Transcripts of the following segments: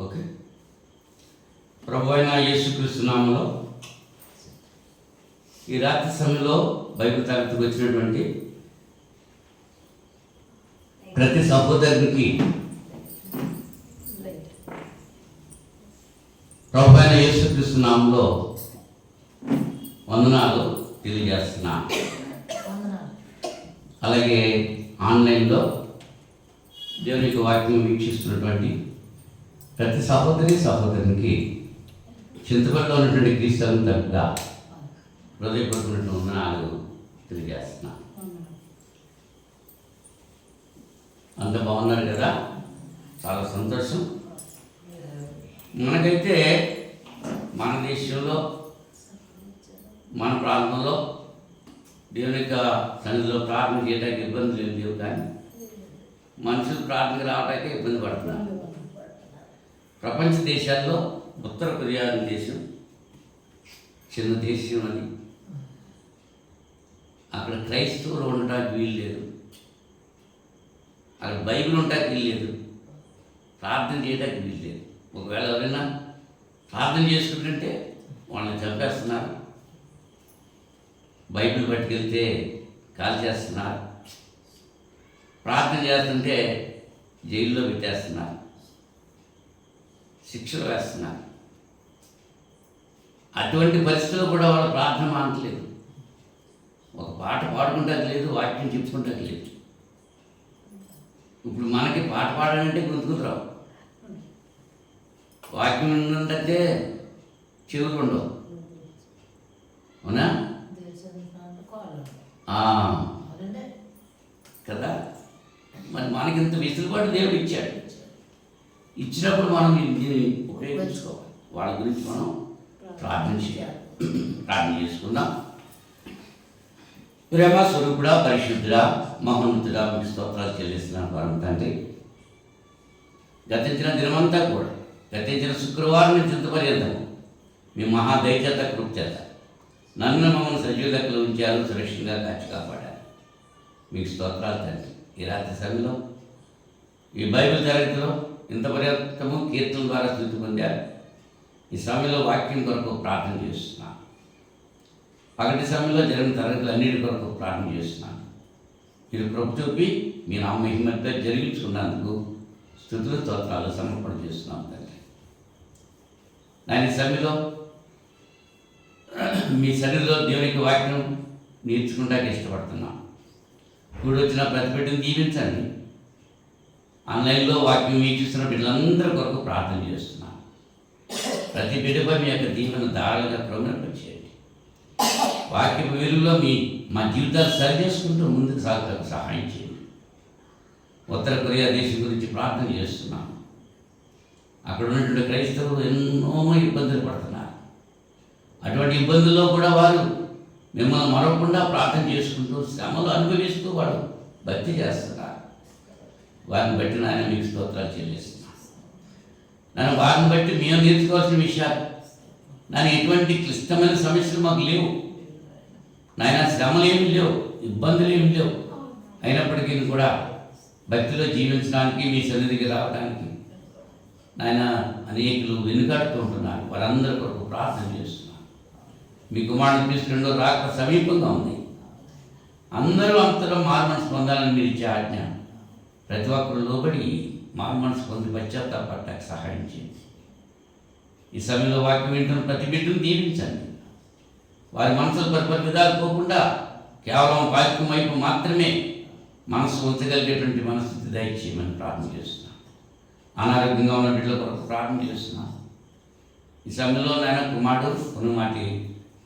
Okay. ప్రభు అయిన యేసుక్రీస్తు నామములో ఈ రాత్రి సమయంలో బైబిల్ తరగతికి వచ్చినటువంటి ప్రతి సహోదరునికి ప్రభు అయిన యేసుక్రీస్తు నామములో వందనాలు తెలియజేస్తున్నా. అలాగే ఆన్లైన్లో దేవునికి వాక్యం వీక్షిస్తున్నటువంటి ప్రతి సహోదరికి చింతపల్లిలో ఉన్నటువంటి క్రీస్తువుని తరపుగా హృదయపూర్వకమైన వందనాలు తెలియజేస్తున్నా. అంత బాగున్నారు కదా, చాలా సంతోషం. మనకైతే మన దేశంలో మన ప్రాంతంలో దేవుని యొక్క సన్నిధిలో ప్రార్థన చేయడానికి ఇబ్బందులు ఏం లేవు, కానీ మనుషులు ప్రార్థనకు రావడానికి ఇబ్బంది పడుతున్నారు. ప్రపంచ దేశాల్లో ఉత్తర కొరియా అనే దేశం చిన్న దేశం, అది అక్కడ క్రైస్తవులు ఉండటానికి వీలు లేదు, అక్కడ బైబిల్ ఉండటానికి వీలు లేదు, ప్రార్థన చేయడానికి వీలు లేదు. ఒకవేళ ఎవరైనా ప్రార్థన చేసుకుంటుంటే వాళ్ళని చంపేస్తున్నారు, బైబిల్ పట్టుకెళ్తే కాల్ చేస్తున్నారు, ప్రార్థన చేస్తుంటే జైల్లో పెట్టేస్తున్నారు, శిక్షలు వేస్తున్నారు. అటువంటి పరిస్థితుల్లో కూడా వాళ్ళు ప్రార్థన మానట్లేదు. ఒక పాట పాడుకుంటాకి లేదు, వాక్యం చెప్పుకుంటాకి లేదు. ఇప్పుడు మనకి పాట పాడాలంటే గుర్తుకు రావు, వాక్యం ఉందంటే చెవులు ఉండవు, అవునా కదా. మరి మనకి ఇంత వెసులుబాటు దేవుడు ఇచ్చాడు. ఇచ్చినప్పుడు మనం దీన్ని ఉపయోగించుకోవాలి. వాళ్ళ గురించి మనం ప్రార్థన చేయాలి. ప్రార్థన చేసుకుందాం. ప్రేమ స్వరూపుడా, పరిశుద్ధుడా, మహోన్నతుడా, మీకు స్తోత్రాలు చెల్లిస్తున్నాను పరమ తండ్రి. గతించిన దినమంతా కూడా, గతించిన శుక్రవారం నుంచి చింతపర్యంతము మీ మహాదైత్యత కృప్యత నన్ను మమ్మల్ని సజీవ లెక్కలు ఉంచారు, సురక్షితంగా కాచి కాపాడారు. మీకు స్తోత్రాలు తండ్రి. ఈ రాత్రి సమయంలో ఈ బైబిల్ తరగతిలో ఇంత పర్యంతము కీర్తన ద్వారా స్థుతి పొందారు. ఈ సమయంలో వాక్యం కొరకు ప్రార్థన చేస్తున్నాను. పగటి సమయంలో జరిగిన తరగతులు అన్నిటి కొరకు ప్రార్థన చేస్తున్నాను. మీరు కృప చూపి మీ నామ మహిమతో జరిగించుకున్నందుకు స్తుతులు స్తోత్రాలు సమర్పణ చేస్తున్నాం తండ్రి. నేను ఈ సమయంలో మీ సన్నిధిలో దేవునికి వాక్యం నేర్చుకుంటానికి ఇష్టపడుతున్నాం. ఇప్పుడు వచ్చిన ప్రతి బిడ్డను దీవించండి. ఆన్లైన్లో వాక్యం వీక్షిస్తున్న బిడ్డలందరి కొరకు ప్రార్థన చేస్తున్నాను. ప్రతి బిడ్డపై మీ యొక్క దీవెన దారులుగా క్రమపరిచేయండి. వాక్య వెలుగులో మా జీవితాలు సరి చేసుకుంటూ ముందుకు సాగడానికి సహాయం చేయండి. ఉత్తర కొరియా దేశం గురించి ప్రార్థన చేస్తున్నాను. అక్కడ ఉన్నటువంటి క్రైస్తవులు ఎన్నో ఇబ్బందులు పడుతున్నారు. అటువంటి ఇబ్బందుల్లో కూడా వారు మిమ్మల్ని మరవకుండా ప్రార్థన చేసుకుంటూ శ్రమలు అనుభవిస్తూ వాడు భక్తి చేస్తున్నారు. వారిని బట్టి నాయన మీకు స్తోత్రాలు చెల్లిస్తున్నాను. నన్ను వారిని బట్టి మేము నేర్చుకోవాల్సిన విషయాలు, నన్ను ఎటువంటి క్లిష్టమైన సమస్యలు మాకు లేవు నాయన, శ్రమలు ఏమి లేవు, ఇబ్బందులు ఏమి లేవు. అయినప్పటికీ కూడా భక్తిలో జీవించడానికి మీ సన్నిధికి రావడానికి నాయన అనేకులు వెనుకాడుతూ ఉంటున్నారు. వారందరి కొరకు ప్రార్థన చేస్తున్నారు. మీ కుమారుడు క్రీస్తు రెండో రాక సమీపంగా ఉంది. అందరూ అంతలో మారుమనసు పొందాలని మీరు ఇచ్చే ఆజ్ఞ ప్రతి ఒక్కరు లోబడి మారుమనసు పొంది పశ్చాత్తాపడటానికి సహాయం చేయండి. ఈ సమయంలో వాక్యం వింటున్న ప్రతి బిడ్డను దీవించండి. వారి మనసులు పరిపరి విధాలు పోకుండా కేవలం వాక్యం వైపు మాత్రమే మనసు ఉంచగలిగేటువంటి మనస్థితి దయచేయమని ప్రార్థన చేస్తున్నాను. అనారోగ్యంగా ఉన్న బిడ్డల కొరకు ప్రార్థన చేస్తున్నాను. ఈ సమయంలో నాయన కుమారుడు కొనుమాటి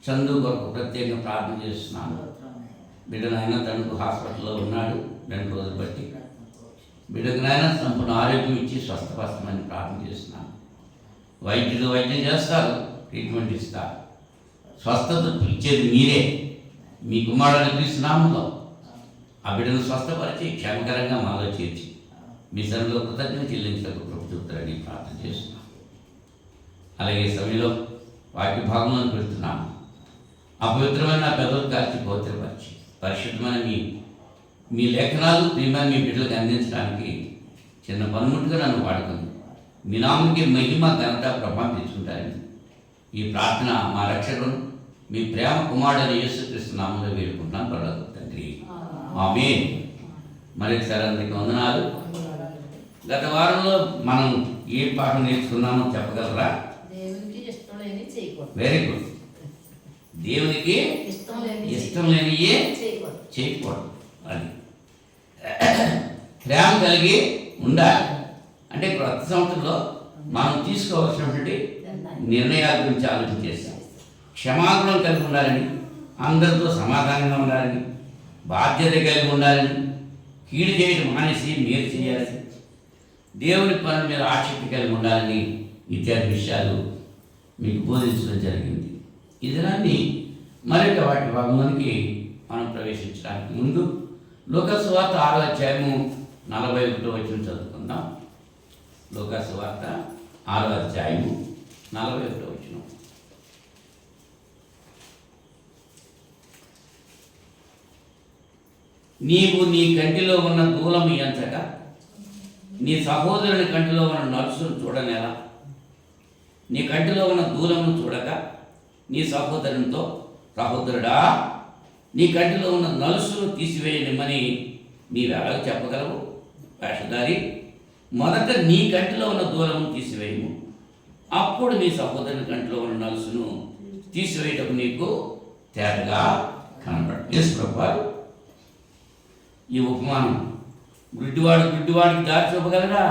చందు కొరకు ప్రత్యేకంగా ప్రార్థన చేస్తున్నాను. బిడ్డ నాయన తనకు హాస్పిటల్లో ఉన్నాడు 2 రోజులు బట్టి. బిడ్డకు నాయన సంపూర్ణ ఆరోగ్యం ఇచ్చి స్వస్థపరచమని ప్రార్థన చేస్తున్నాను. వైద్యులు వైద్యం చేస్తారు, ట్రీట్మెంట్ ఇస్తారు, స్వస్థత ఇచ్చేది మీరే. మీ కుమారుడు క్రీస్తు నామములో ఆ బిడ్డను స్వస్థపరిచి క్షేమకరంగా మాలో చేర్చి మీ సన్నిధిలో కృతజ్ఞత చెల్లించడానికి కృప చూపుతారని ప్రార్థన చేస్తున్నాను. అలాగే సమయంలో వాక్య భాగంలో పెడుతున్నాను. అపవిత్రమైన పెదవులు కాల్చి పవిత్రపరిచి పరిశుద్ధమైన మీ లేఖనాలు ప్రియమైన మీ బిడ్డలకు అందించడానికి చిన్న పనిముట్టుగా నన్ను వాడుకుంది. మీ నామకి మహిమ ఘనత ప్రభావం తెచ్చుకుంటారని ఈ ప్రార్థన మా రక్షకుడు మీ ప్రేమ కుమారుడైన యేసుక్రీస్తు నామంలో వేడుకుంటున్నాను పరలోక తండ్రి. ఆమేన్. మరొకసారి అందరికీ వందనాలు. గత వారంలో మనం ఏ పాఠం నేర్చుకున్నామో చెప్పగలరా? Very good. దేవునికి ఇష్టం లేనియే చేయకూడదు. అది ప్రేమ కలిగి ఉండాలి. అంటే కొత్త సంవత్సరంలో మనం తీసుకోవాల్సినటువంటి నిర్ణయాల గురించి ఆలోచన చేస్తాం. క్షమాగుణం కలిగి ఉండాలని, అందరితో సమాధానంగా ఉండాలని, బాధ్యత కలిగి ఉండాలని, కీడు చేయడం మానేసి మేలు చేయాలని, దేవుని పనుల మీద ఆసక్తి కలిగి ఉండాలని ఇత్యాది విషయాలు మీకు బోధించడం జరిగింది. ఈ దినాన్ని మరొక వాటి భాగంలోనికి మనం ప్రవేశించడానికి ముందు లూకాసు వార్త 6వ అధ్యాయము 41వ వచనం చదువుకుందాం. లూకాసు వార్త 6వ అధ్యాయము 41వ వచనం. నీవు నీ కంటిలో ఉన్న దూలము ఎంచగా నీ సహోదరుని కంటిలో ఉన్న నలుసును చూడనేలా? నీ కంటిలో ఉన్న దూలమును చూడక నీ సహోదరునితో, సహోదరుడా నీ కంటిలో ఉన్న నలుసును తీసివేయనిమ్మని నీవెలాగ చెప్పగలవు? వేషధారి, మొదట నీ కంటిలో ఉన్న దూలమును తీసివేయము, అప్పుడు నీ సహోదరుని కంటిలో ఉన్న నలుసును తీసివేయటకు నీకు తేటగా కనబడు. యేసు ప్రభువారు ఈ ఉపమానం గుడ్డివాడికి దారి చూపగలరా?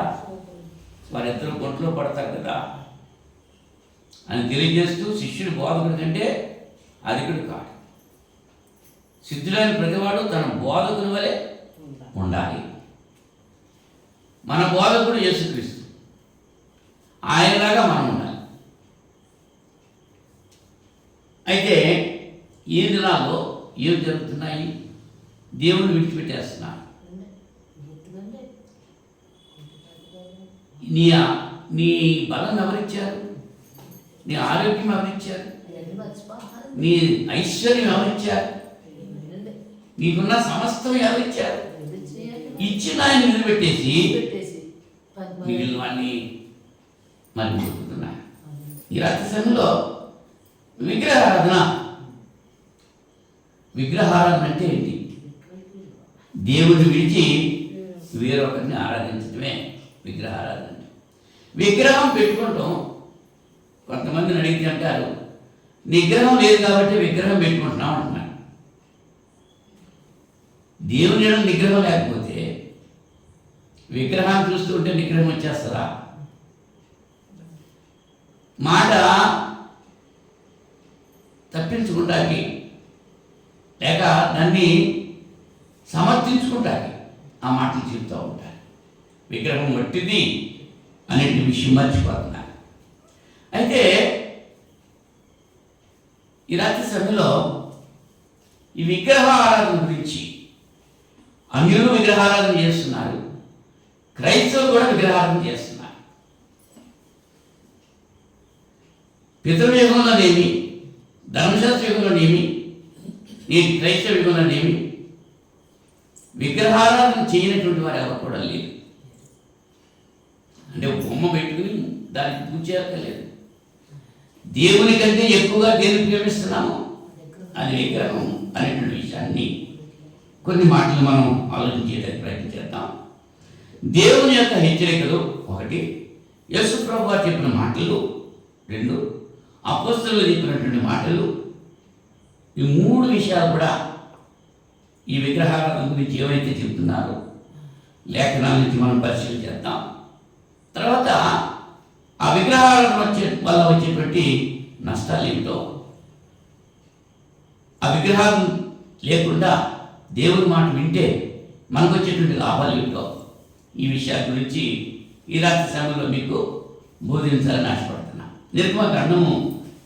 వారిద్దరూ గుంటలో పడతారు కదా అని తెలియజేస్తూ, శిష్యుడు బోధకుడి కంటే అధికుడు కాడు. సిద్ధులైన ప్రతివాడు తన బోధకుని వలె ఉండాలి. మన బోధకుడు యేసుక్రీస్తు, ఆయనలాగా మనం ఉండాలి. అయితే ఈ దినాల్లో ఏం జరుగుతున్నాయి? దేవుని విడిచిపెట్టేస్తున్నారు. నీ బలం ఎవరిచ్చారు? నీ ఆరోగ్యం ఎవరిచ్చారు? నీ ఐశ్వర్యం ఎవరిచ్చారు? నీకున్న సమస్తం ఎవరిచ్చారు? ఇచ్చిన ఆయన నిలబెట్టేసి మిగిలిన వాడిని మరి చెబుతున్నారు. ఈ రాత్రి సమయంలో విగ్రహారాధన అంటే ఏంటి? దేవుడిని విడిచి వేరొకరిని ఆరాధించడమే విగ్రహారాధన. విగ్రహం పెట్టుకుంటాం. కొంతమందిని అడిగితే అంటారు, నిగ్రహం లేదు కాబట్టి విగ్రహం పెట్టుకుంటున్నాం అంటున్నారు. దేవుని నిగ్రహం లేకపోతే విగ్రహాన్ని చూస్తూ ఉంటే నిగ్రహం వచ్చేస్తుందా? మాట తప్పించుకుంటాకి లేక దాన్ని సమర్థించుకుంటాకి ఆ మాటలు చెప్తూ ఉంటారు. విగ్రహం వట్టిది అనే విషయం మర్చిపోతున్నారు. అయితే ఈ రాత్రి సమయంలో ఈ విగ్రహ ఆరాధన గురించి, అన్యులు విగ్రహారాధన చేస్తున్నారు, క్రైస్తవులు కూడా విగ్రహారాధన చేస్తున్నారు. పితృయుగంలోనేమి, ధర్మశాస్త్ర యుగంలోనేమి, నేటి క్రైస్తవ యుగంలోనేమి విగ్రహారాధన చేయనటువంటి వారు ఎవరు కూడా లేరు. అంటే బొమ్మ పెట్టుకుని దానికి పూజ చేయక్కర్లేదు. దేవుని కంటే ఎక్కువగా దేన్ని ప్రేమిస్తున్నాము అది విగ్రహం అనేటువంటి విషయాన్ని కొన్ని మాటలు మనం ఆలోచన చేయడానికి ప్రయత్నం చేద్దాం. దేవుని యొక్క హెచ్చరికలు 1, యేసు ప్రభువు చెప్పిన మాటలు 2, అపోస్తలులు చెప్పినటువంటి మాటలు, ఈ 3 విషయాలు కూడా ఈ విగ్రహారాధన గురించి ఏవైతే చెప్తున్నారో లేఖనాల నుంచి మనం పరిశీలన చేద్దాం. తర్వాత ఆ విగ్రహారాధన వల్ల వచ్చేటువంటి నష్టాలు ఏమిటో, ఆ విగ్రహాలు లేకుండా దేవుని మాట వింటే మనకు వచ్చేటువంటి లాభాలు ఏమిటో, ఈ విషయాల గురించి ఈ రాత్రి సమయంలో మీకు బోధించాలని ఆశపడుతున్నా. నిర్గమకాండము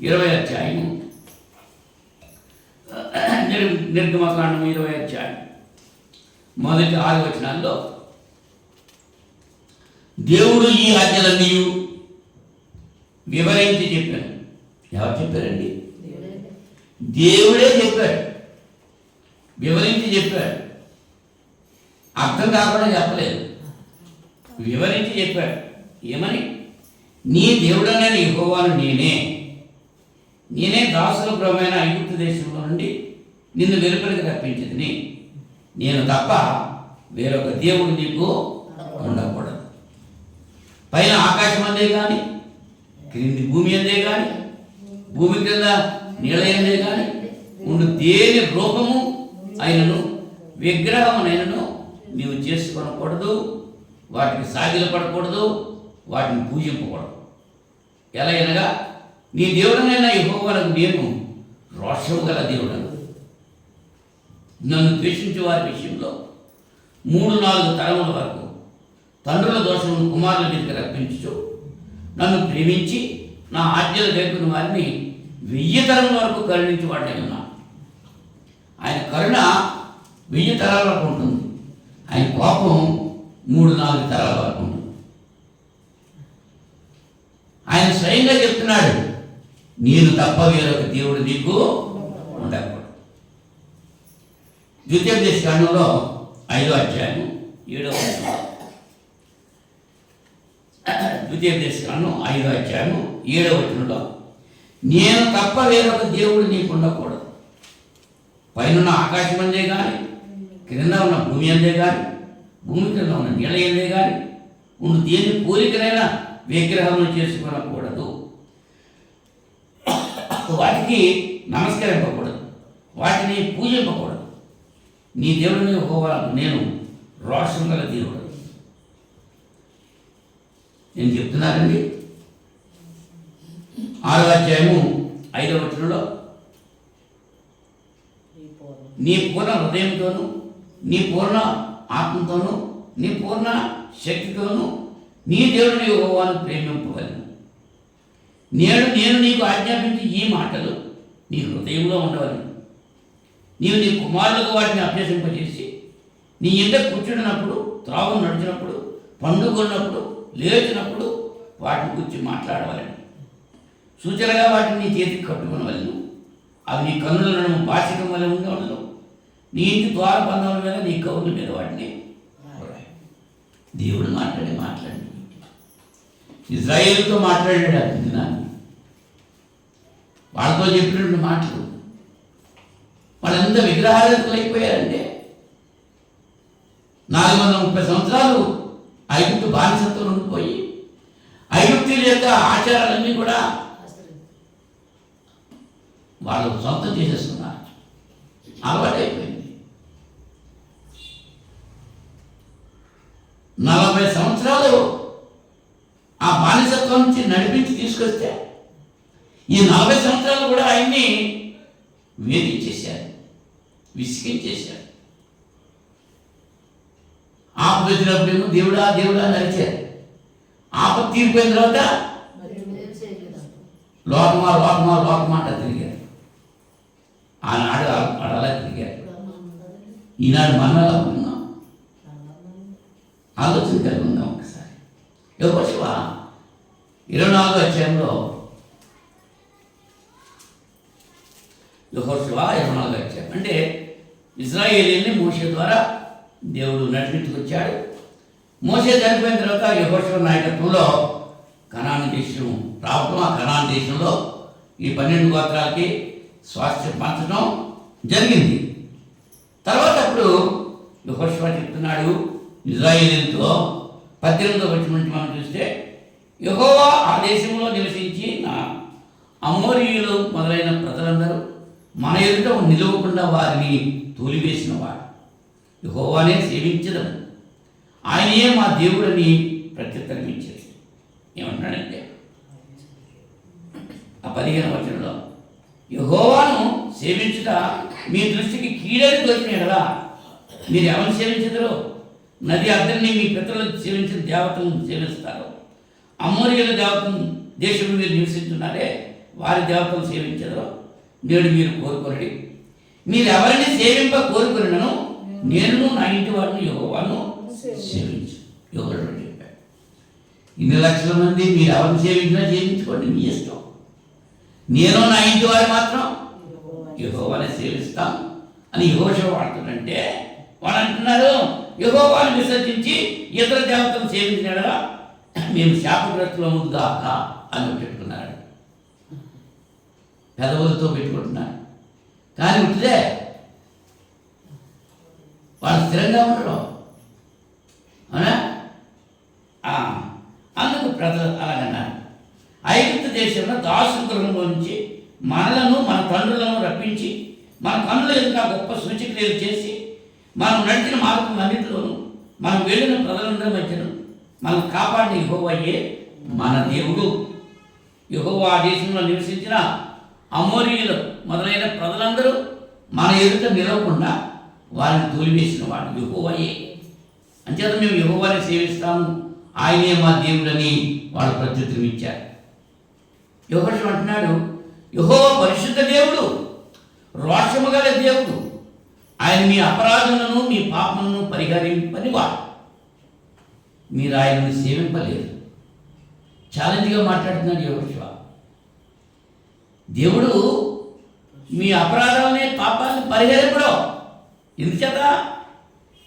20వ అధ్యాయము, నిర్గమకాండము 20వ అధ్యాయం మొదటి 6 వచనాల్లో దేవుడు ఈ ఆజ్ఞలన్నీ వివరించి చెప్పాను. ఎవరు చెప్పారండి? దేవుడే చెప్పాడు, వివరించి చెప్పాడు. అర్థం కాకుండా చెప్పలేదు, వివరించి చెప్పాడు. ఏమని? నీ దేవుడనైన యెహోవాను నేనే దాసులపురమైన ఐగుప్తు దేశంలో నుండి నిన్ను వెలుపలికి రప్పించింది. నేను తప్ప వేరొక దేవుడు నీకు ఉండకూడదు. పైన ఆకాశం అందే కానీ, క్రింది భూమి అందే కానీ, భూమి క్రింద నీళ్ళ అందే కానీ ఉండు దేని రూపము అయినను విగ్రహమునైనను నీవు చేసుకొనకూడదు, వాటికి సాగిలపడకూడదు, వాటిని పూజింపకూడదు. ఎలా అనగా నీ దేవుడనైనా యెహోవాకు నేను రోషము గల దేవుడను. నన్ను ద్వేషించే వారి విషయంలో 3-4 తరముల వరకు తండ్రుల దోషమును కుమారుల మీదకి రప్పించు, నన్ను ప్రేమించి నా ఆజ్ఞలు గైకొన్న వారిని 1000 తరముల వరకు కరుణించి వాడినే ఉన్నా. ఆయన కరుణ 1000 తరాల వరకు ఉంటుంది, ఆయన కోపం 3-4 తరాల వరకు ఉంటుంది. ఆయన స్వయంగా చెప్తున్నాడు, నేను తప్ప వేరొక దేవుడు నీకు ఉండకూడదు. ద్వితీయోపదేశకాండంలో 5వ అధ్యాయం 7వ వచనంలో, ద్వితీయోపదేశకాండం 5వ అధ్యాయం 7వ వచనంలో, నేను తప్ప వేరొక దేవుడు నీకు ఉండకూడదు. పైన ఆకాశం అందే కానీ, క్రింద ఉన్న భూమి అందే కానీ, భూమి క్రింద ఉన్న నీళ్ళ అందే కానీ ఉండు దేని పోలికనైనా విగ్రహములు చేసుకొనకూడదు, వాటికి నమస్కరింపకూడదు, వాటిని పూజింపకూడదు. నీ దేవుడిని యెహోవాకు నేను రోషం గల దేవుడు. నేను చెప్తున్నానండి. 6వ అధ్యాయము 5వ వచనంలో, నీ పూర్ణ హృదయంతోనూ, నీ పూర్ణ ఆత్మతోనూ, నీ పూర్ణ శక్తితోనూ నీ దేవుడిని యెహోవాను ప్రేమింపవలెను. నేను నీకు ఆజ్ఞాపించి ఈ మాటలు నీ హృదయంలో ఉండవలను. నీవు నీ కుమారులకు వాటిని అభ్యసింపజేసి నీ ఇంట కూర్చున్నప్పుడు, త్రావు నడిచినప్పుడు, పండుకొన్నప్పుడు, లేచినప్పుడు వాటిని గురించి మాట్లాడవలను. సూచనగా వాటిని నీ చేతికి కట్టుకునవలను. అవి నీ కన్నులను పాశికం వల్ల ఉండవలను. నీ ఇంటి ద్వారబంధముల మీద, నీ కౌరుల మీద వాటిని. దేవుడు మాట్లాడి ఇజ్రాయేలుతో మాట్లాడాడు. ఆ దినాన్ని వాళ్ళతో చెప్పినటువంటి మాటలు వాళ్ళంతా విగ్రహారాధకులు అయిపోయారంటే 430 సంవత్సరాలు ఐగుప్తు బానిసత్వం ఉండిపోయి ఐగుప్తీయుల యొక్క ఆచారాలన్నీ కూడా వాళ్ళు సొంతం చేసేస్తున్నారు. అలవాటైపోయింది. 40 సంవత్సరాలు ఆ బానిసత్వం నుంచి నడిపించి తీసుకొస్తే ఈ 40 సంవత్సరాలు కూడా ఆయన్ని వేధించేశారు, విసిగించేశారు. ఆపద వచ్చినప్పుడేమో దేవుడా దేవుడా నడిచారు. ఆపద తీరిపోయిన తర్వాత లోకమా అంట తిరిగారు. ఆనాడు అలా తిరిగారు. ఈనాడు మనలా ఉన్నాం. ఆలోచన కలిగి ఉందాం ఒకసారి. యెహోషువ 24వ అధ్యాయంలో, యెహోషువ 24వ అధ్యాయం అంటే ఇశ్రాయేలీయుల్ని మోషే ద్వారా దేవుడు నడిపించుకొచ్చాడు. మోషే చనిపోయిన తర్వాత యెహోషువ నాయకత్వంలో కనాను దేశం రావటం, ఆ కనాను దేశంలో ఈ 12 గోత్రాలకి స్వాస్థ్యం పంచడం జరిగింది. తర్వాత అప్పుడు యెహోషువ చెప్తున్నాడు ఇశ్రాయేలీయులతో 18వ వచనం నుంచి మనం చూస్తే, యెహోవా ఆ దేశంలో నివసించి నా అమోరీయులు మొదలైన ప్రజలందరూ మన ఎదుట నిలవకుండా వారిని తోలివేసిన వాడు. యెహోవానే సేవించడం, ఆయనే మా దేవుడని ప్రత్యుత్తరం ఇచ్చేది. ఏమంటున్నాడంటే ఆ 15వ వచనంలో, యెహోవాను సేవించుట మీ దృష్టికి కీడని తోచిన కదా మీరు ఎవరిని సేవించదరో, నది అద్దరిని మీ పితరులను సేవించిన దేవతలను సేవిస్తారు. అమోరీయుల దేవతను దేశంలో మీరు నివసిస్తున్నారే, వారి దేవతలను సేవించదరో నేడు మీరు కోరుకొనడి. మీరు ఎవరిని సేవింప కోరుకున్నాను, నేను నా ఇంటి వారిని యెహోవాను సేవించు. యెహోవా చెప్పాడు. ఇన్ని లక్షల మంది మీరు ఎవరిని సేవించినా సేవించుకోండి, మీ ఇష్టం. నేను నా ఇంటి వారు మాత్రం యెహోవానే సేవిస్తాం అని యెహోషువ వాడుతుందంటే, వాళ్ళు అంటున్నారు యెహోవాను విసర్జించి ఇతర దేవతలను సేవించినాడా మేము శాపగ్రస్తులముగాక అని పెట్టుకున్నాడు. పెదవులతో పెట్టుకుంటున్నాడు. కానీ ఉంటుందే వాళ్ళు స్థిరంగా ఉండరు. అవునా? అందుకు ప్రజలు అలాగన్నారు. ఐగుప్తు దేశంలో దాసుల గృహంలో నుంచి మనలను మన తండ్రులను రప్పించి మన కన్నుల ఎదుట గొప్ప సూచక్రియలు చేసి మనం నడిచిన మార్గములన్నింటిలోనూ మనం వెళ్ళిన ప్రజలందరి మధ్యను మనం కాపాడిన యెహోవాయే మన దేవుడు. యెహోవా దేశంలో నివసించిన అమోరీయులు మొదలైన ప్రజలందరూ మన ఎదుట నిలవకుండా వారిని తోలివేసిన వాడు యెహోవాయే. అంచేత మేము యెహోవాని సేవిస్తాము, ఆయనే మా దేవుడని వాళ్ళు ప్రత్యుత్తరం ఇచ్చారు. యెహోషువ అంటున్నాడు, యెహోవా పరిశుద్ధ దేవుడు, రోషము గల దేవుడు. ఆయన మీ అపరాధములను మీ పాపములను పరిహరింపని వాడు. మీరు ఆయనను సేవింపలేదు. ఛాలెంజ్గా మాట్లాడుతున్నాడు యెహోషువ. దేవుడు మీ అపరాధాలనే పాపాలను పరిహరింపడం. ఎందుచేత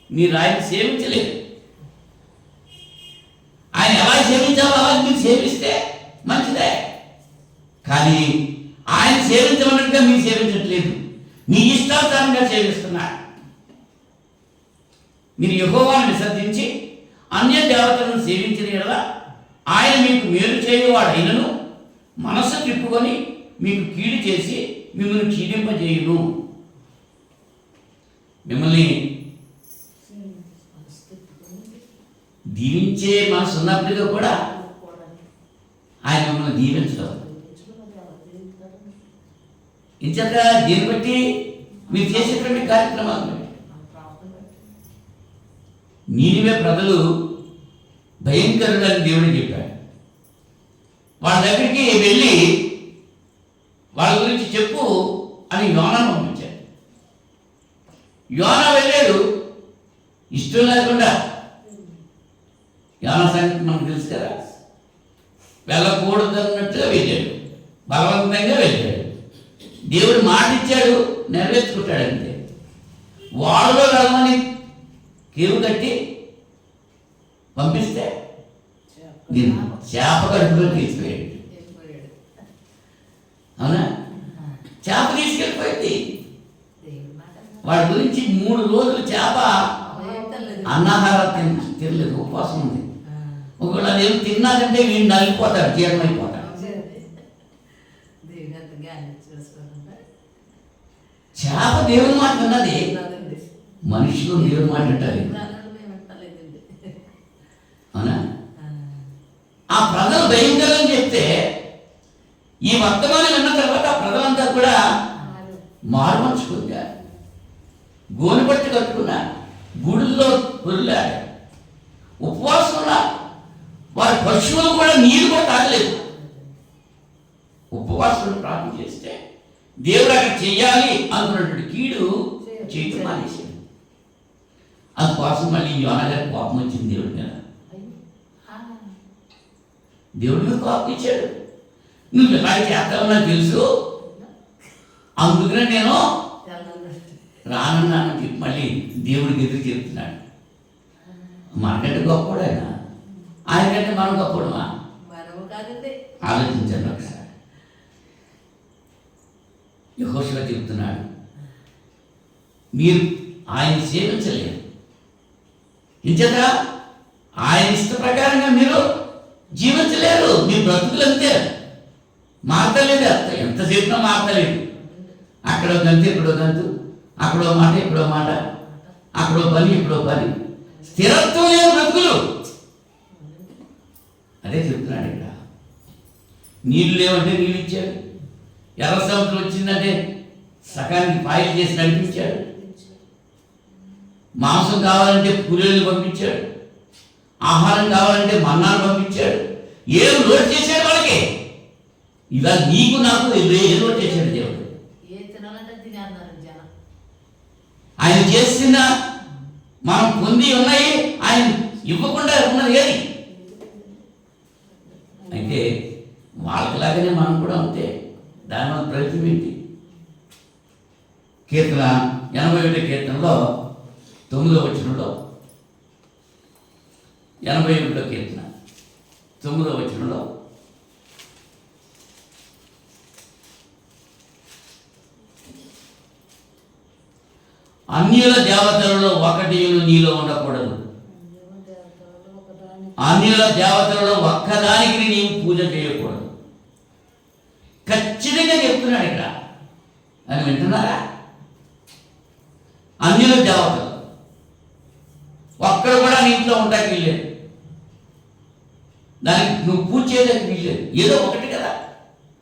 మీరు ఆయన సేవించలేదు. ఆయన ఎలా సేవించాలో అలా మీరు సేవిస్తే మంచిదే. కానీ ఆయన సేవించమన్నట్టుగా మీరు సేవించట్లేదు, మీ ఇష్టానుసారంగా సేవిస్తున్నారు. మీరు యెహోవాను విసర్జించి అన్య దేవతలను సేవించిన యెడల ఆయన మీకు మేలు చేయవాడైనను మనస్సు తిప్పుకొని మీకు కీడు చేసి మిమ్మల్ని క్షీణింపజేయును. మిమ్మల్ని దీవించే మనసు ఉన్నప్పటికీ కూడా ఆయన మిమ్మల్ని దీవించడం. ఇంచేత దీన్ని బట్టి మీరు చేసేటువంటి కార్యక్రమాలు నీనివే ప్రజలు భయంకరులని దేవుడు చెప్పాడు. వాళ్ళ దగ్గరికి వెళ్ళి వాళ్ళ గురించి చెప్పు అని యోనాను పంపించాడు. యోనా వెళ్ళాడు ఇష్టం లేకుండా. యోనా సంగతి మనకు తెలుసు కదా, వెళ్ళకూడదు అన్నట్టుగా వెళ్ళాడు, బలవంతంగా వెళ్ళాడు. దేవుడు మాట ఇచ్చాడు, నెరవేర్చుకుంటాడు అంతే. వాళ్ళలో వెళ్ళమని కేవు కట్టి పంపిస్తే నేను చేప కడుపులో తీసుకుపోయాడు. అవునా? చేప తీసుకెళ్ళిపోయింది. వాడి గురించి 3 రోజులు చేప అన్నాహారం తినలేదు, ఉపవాసం ఉంది. ఒకవేళ అదేం తిన్నాదంటే వీడు నలిగిపోతాడు, జీర్ణమైపోతాడు. చేప దేవుని మాట విన్నది, మనుషులు దేవుని మాట వింటారు. అవునా? ఆ ప్రజలు భయంకరం చెప్తే ఈ వర్తమానం విన్న తర్వాత ఆ ప్రజలంతా కూడా మారుమర్చుకున్నారు, గోను పట్టి కట్టుకున్నారు, గుడుల్లో పొరులారు, ఉపవాసం ఉన్నారు. వారి పశువులు కూడా నీరు కూడా తాగలేదు. ఉపవాసం ప్రార్థన చేస్తే దేవుడు అక్కడ చెయ్యాలి అనుకున్నటువంటి కీడు చేయటం మానేశాడు. అందుకోసం మళ్ళీ యోనా గారికి కోపం వచ్చింది దేవుడి మీద. దేవుడి మీద కోపం ఇచ్చాడు. నువ్వు ఎలా చేస్తావో నాకు తెలుసు, అందుకనే నేను రానున్నాను చెప్పి మళ్ళీ దేవుడికి ఎదురు చెప్తున్నాడు. మనకంటే గొప్పవాడు ఆయన, ఆయనకంటే మనం గొప్పడమా? ఆలోచించండి ఒకసారి. యెహోషువ చెప్తున్నాడు, మీరు ఆయన సేవించలేరు. ఇంచేత ఆయన ఇష్ట ప్రకారంగా మీరు జీవించలేరు. మీ బ్రతుకులు అంతే, మార్తలేదు. ఎంత చెప్పినా మార్తలేదు. అక్కడో గంతు, ఇక్కడో గంతు, అక్కడో మాట, ఇక్కడో మాట, అక్కడో పని, ఇక్కడో పని, స్థిరత్వం లేని బ్రతుకులు. అదే చెప్తున్నాడు ఇక్కడ. నీళ్ళు లేవంటే నీళ్ళు ఇచ్చాడు, ఎర్ర సముద్రం వచ్చిందంటే సకానికి పాయలు చేసి నడిపించాడు, మాంసం కావాలంటే పూరేళ్ళు పంపించాడు, ఆహారం కావాలంటే మన్నాను పంపించాడు. ఏం లోటు చేశాడు వాళ్ళకి? ఇలా నీకు నాకు ఏ లోటు చేశాడు దేవుడు? ఆయన చేసిన మనం పొంది ఉన్నాయి, ఆయన ఇవ్వకుండా ఉన్నది ఏది? అయితే వాళ్ళకిలాగానే మనం కూడా అంతే. దానివల్ల ప్రయత్నం ఏంటి? కీర్తన 81 కీర్తనలో 9వ వచనంలో 81 కీర్తన 9వ వచనంలో అన్యుల దేవతలలో ఒకటి నీలో ఉండకూడదు. అన్యుల దేవతలలో ఒక్కదానికి నీవు పూజ చేయకూడదు. ఖచ్చితంగా చెప్తున్నాడు ఇక్కడ. అని వింటున్నారా? అన్యుల దేవతలు ఒక్కడు కూడా నీ ఇంట్లో ఉంటాకి వీల్లేదు. దానికి నువ్వు పూజ చేయడానికి వీల్లేదు. ఏదో ఒకటి కదా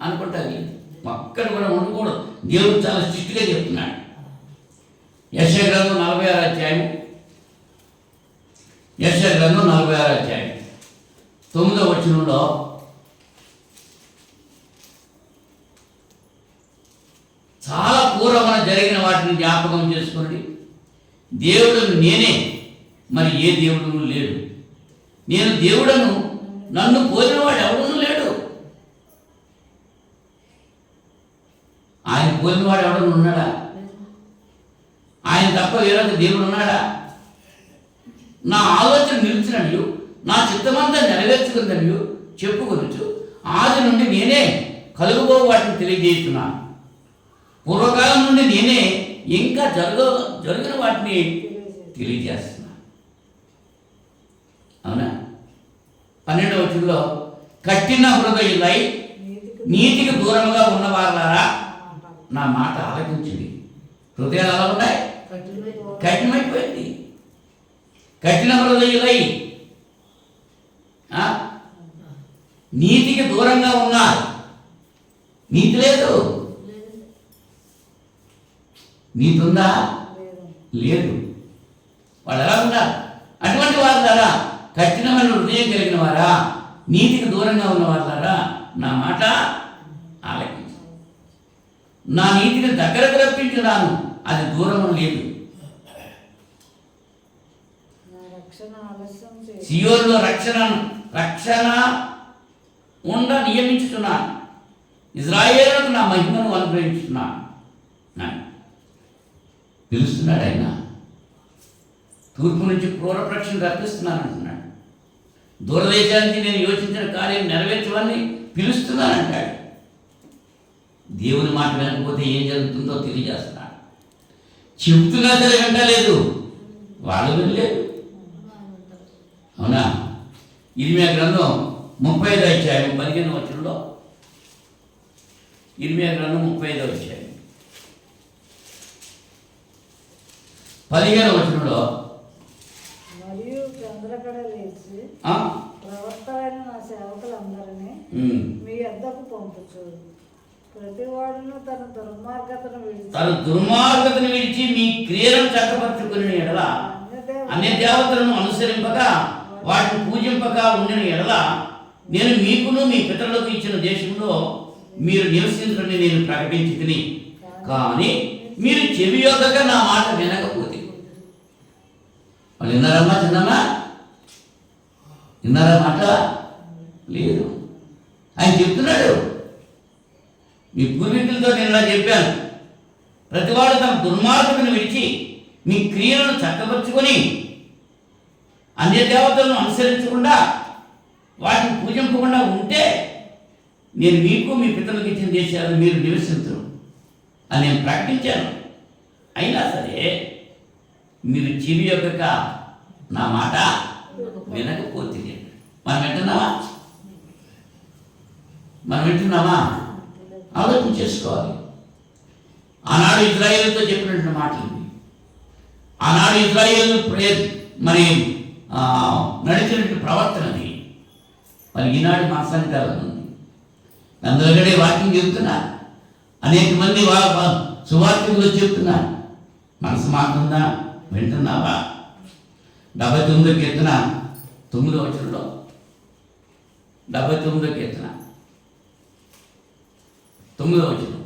అనుకుంటా వీల్లేదు. ఒక్కడు కూడా ఉండకూడదు. దేవుడు చాలా స్ట్రిక్ట్గా చెప్తున్నాడు. యెషయా గ్రంథం 46వ అధ్యాయం, యెషయా గ్రంథం 46వ అధ్యాయం 9వ వచనంలో చాలా పూర్వమున జరిగిన వాటిని జ్ఞాపకం చేసుకుని, దేవుడును నేనే, మరి ఏ దేవుడును లేడు. నేను దేవుడను, నన్ను పోలినవాడు ఎవడూ లేడు. ఆయన పోలినవాడు ఎవడను ఉన్నాడా? ఆయన తప్ప వేరొక దేవుడు ఉన్నాడా? నా ఆలోచన నిలిచినట్లు, నా చిత్తమంతా నెరవేర్చుకుందనియు చెప్పుకొనొచ్చు. ఆది నుండి నేనే కలుగుబో వాటిని తెలియజేస్తున్నాను. పూర్వకాలం నుండి నేనే ఇంకా జరిగిన వాటిని తెలియజేస్తున్నాను. అవునా? 12వ వచనంలో కఠిన హృదయులై నీతికి దూరంగా ఉన్నవారులారా నా మాట ఆలకించింది. హృదయాలు ఎలా ఉన్నాయి? కఠినమైపోయింది. కఠిన హృదయులై నీతికి దూరంగా ఉన్నారు. నీతి లేదు. నీతి ఉందా? లేదు. వాళ్ళు ఎలా ఉన్నారు? అటువంటి వారు ద్వారా కఠినమైన హృదయం కలిగిన వారా, నీతికి దూరంగా ఉన్న వారులారా నా మాట ఆలకించు. నా నీతిని దగ్గరకు రప్పించున్నాను, అది దూరం లేదు. సియోనులో రక్షణ ఉండ నియమించుతున్నాను. ఇజ్రాయేలుకు నా మహిమను అనుగ్రహించుతున్నాను. పిలుస్తున్నాడు ఆయన. తూర్పు నుంచి క్రూర పక్షిని రప్పిస్తున్నాను అంటున్నాడు. దూరదేశానికి నేను యోచించిన కార్యం నెరవేర్చమని పిలుస్తున్నానంటాడు. దేవుని మాట వినకపోతే ఏం జరుగుతుందో తెలియజేస్తున్నాడు. చెబుతున్నా సరే వింటలేదు, వాళ్ళు వినలేదు. అవునా? ఇర్మియా గ్రంథం 35వ అధ్యాయం 15వ వచనంలో, ఇర్మియా గ్రంథం 35వ అధ్యాయం 15వ వచనంలో, మరియు చంద్రకడ లేచి ప్రవక్తలైన నా సేవకులందరినీ మీ యొద్దకు పంపుచు, ప్రతివాడును తన దుర్మార్గతను విడిచి మీ క్రియలను చక్కపరుచుకుని ఎడల, అన్య దేవతలను అనుసరింపగా వాటిని పూజింపక ఉండిన ఎడల, నేను మీకును మీ పితరులకు ఇచ్చిన దేశంలో మీరు నివసించని నేను ప్రకటించి తిని, కానీ మీరు చెవియొగ్గక నా మాట వినకపోతే. వాళ్ళు విన్నారమ్మా? చిన్నమ్మా విన్నారా మాట? లేదు. ఆయన చెప్తున్నాడు, మీ పూర్వీకులతో నేను ఇలా చెప్పాను, ప్రతివాడు తన దుర్మార్గతను విడిచి మీ క్రియలను చక్కపరుచుకొని అన్య దేవతలను అనుసరించకుండా వాటిని పూజింపకుండా ఉంటే నేను మీకు మీ పితరులకు ఇచ్చిన దేశాలు మీరు నివసించరు అని నేను ప్రకటించాను. అయినా సరే మీరు చెవి యొక్క నా మాట వినకపోతే. మనం వింటున్నామా? ఆలోచన చేసుకోవాలి. ఆనాడు ఇజ్రాయేలుతో చెప్పినటువంటి మాటలు, ఆనాడు ఇజ్రాయేలు మరి నడిచినటువంటి ప్రవర్తనది మరి ఈనాడు మనసానికి ఉంది. అందులోనే వాక్యం చెబుతున్నారు. అనేక మంది సువార్తికులు చెప్తున్నారు. మనసు మారుతుందా? వింటున్నావా? 79వ కీర్తన 9వ వచనంలో, 79వ కీర్తన 9వ వచనం,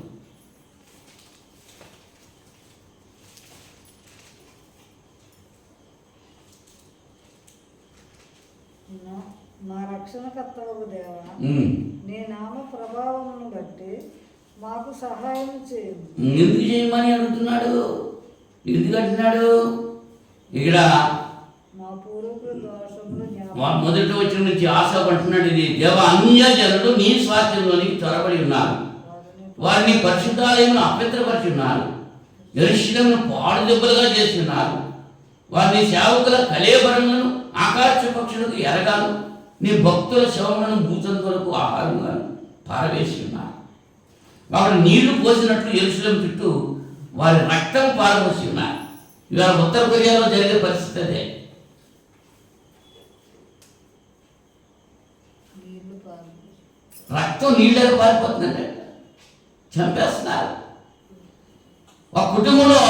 మా రక్షణకర్తవు దేవా, నీ నామ ప్రభావమును బట్టి మాకు సహాయం చేయండి. ఎందుకు చేయమని అడుగుతున్నాడు? ఎందుకు అంటున్నాడు? ఇక్కడ మా పూర్వీకుల దోషములు మొదటి వచ్చిన నుంచి ఆశాపు అంటున్నాడు, ఇది దేవ అన్యజనులు నీ స్వాస్థ్యంలోనికి చొరబడి ఉన్నారు, వారిని పరిశుద్ధాలయమును అపవిత్రపరిచి ఉన్నారు, యెరూషలేమును పాడు దెబ్బలుగా చేస్తున్నారు, వారిని సేవకుల కళేబరములను ఆకాశ పక్షులకు ఎరగాను, నీ భక్తుల శవములను భూజంతువులకు ఆహారంగాను పారవేసి ఉన్నారు. వారు నీళ్లు పోసినట్లు యెరూషలేము చుట్టూ వారి రక్తం పారవేసి ఉన్నారు. ఇవాళ ఉత్తర కొరియాలో జరిగే పరిస్థితి అదే. రక్తం నీళ్ళగా పారిపోతుందంటే చంపేస్తున్నారు. ఒక కుటుంబంలో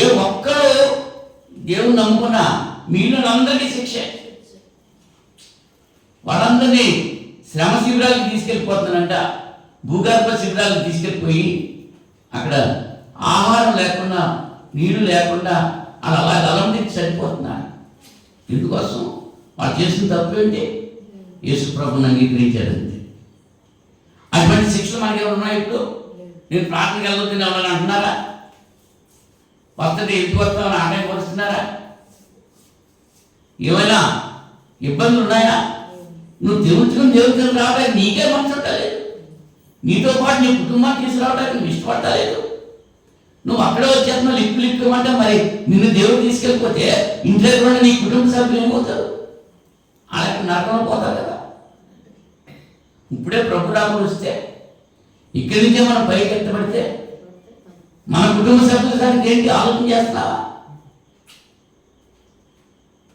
ఏ ఒక్కరు దేవుని నమ్ముకున్నా మిగిలినందరికీ శిక్ష. వాళ్ళందరినీ శ్రమ శిబిరాలకు తీసుకెళ్ళిపోతున్నారంట, భూగర్భ శిబిరాలకు తీసుకెళ్ళిపోయి అక్కడ ఆహారం లేకుండా నీళ్లు లేకుండా అలా అలంటికి చనిపోతున్నారు. ఎందుకోసం? వాళ్ళు చేసిన తప్పు ఏంటి? యేసు ప్రభుని అంగీకరించారంతే. అటువంటి శిక్షలు మనకి ఏమైనా ఉన్నాయి? ఇప్పుడు నేను ప్రార్థనకి వెళ్ళొద్దని ఎవరైనా అంటున్నారా? వస్తుంది ఎందుకు వస్తామని ఆటంకం పరుస్తున్నారా? ఏమైనా ఇబ్బందులు ఉన్నాయా? నువ్వు దేవుడికి రావడానికి నీకే మనసు ఉండలేదు, నీతో పాటు నీ కుటుంబాన్ని తీసుకురావడానికి నువ్వు ఇష్టపడలేదు. నువ్వు అక్కడే వచ్చేస్తున్నావు లిప్పు అంటే మరి నిన్ను దేవుడు తీసుకెళ్ళిపోతే ఇంట్లో కూడా నీ కుటుంబ సభ్యులు ఏమవుతారు? అలాగే నరకంలో పోతారు కదా. ఇప్పుడే ప్రభు రాముడు వస్తే ఇక్కడి నుంచే మనం పైకి ఎత్తబడితే మన కుటుంబ సభ్యుల దానికి ఏంటి ఆలోచన చేస్తున్నావా?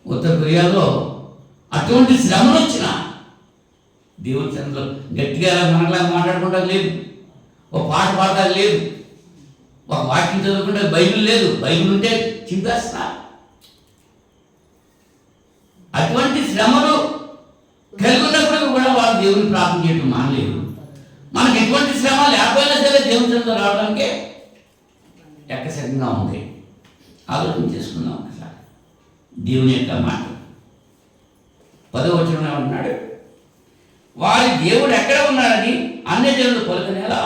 ఉత్తర కొరియాలో అటువంటి శ్రమలు వచ్చిన దేవుడి చంద్రలో గట్టిగా మనలా మాట్లాడుకుంటా లేదు, ఒక పాట పాడతా లేదు, ఒక వాక్యం చదువుకుంటే బైబిల్ లేదు, బైబిల్ ఉంటే చింపేస్తున్నా. అటువంటి శ్రమలు కలిగి ఉన్నప్పుడు కూడా వాళ్ళు దేవుని ప్రార్థన చేయడం మానలేదు. మనకు ఎటువంటి శ్రమ లేకపోయినా సరే దేవుని చంద్ర రావడానికే ఎక్కసరిగా ఉంది. ఆలోచన చేసుకుందాం ఒకసారి దేవుని యొక్క మాట. 10వ వచనంలో ఉన్నాడు, వారి దేవుడు ఎక్కడ ఉన్నాడని అన్యజనులు పలుకునేలా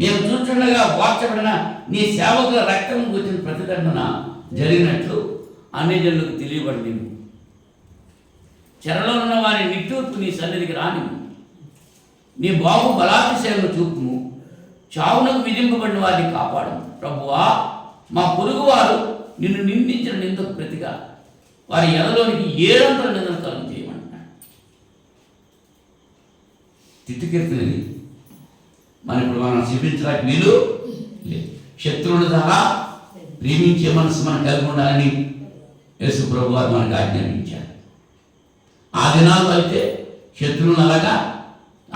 మేము చూస్తుండగా వార్చబడిన నీ సేవకుల రక్తం గురించిన ప్రతిదండన జరిగినట్లు అన్యజనులకు తెలియబడింది. చెరలో ఉన్న వారి నిట్టూర్పు నీ సన్నిధికి రాని, నీ బాహు బలాతిశయము చూపుము, చావునకు విధింపబడిన వారిని కాపాడు. ప్రభువా, మా పొరుగువారు నిన్ను నిందించిన నిందకు ప్రతిగా వారి ఎదలోనికి 700 నిందలు కలుగు చేయమంటున్నాడు. తిట్టుకెత్తున్నది మనం శిక్షించడానికి వీలు లేదు. శత్రువుల ద్వారా ప్రేమించే మనసు మనం కలిగి ఉండాలని యేసు ప్రభు వారు మనకు ఆజ్ఞాపించారు. ఆ దినాల్లో అయితే శత్రువులను అలాగా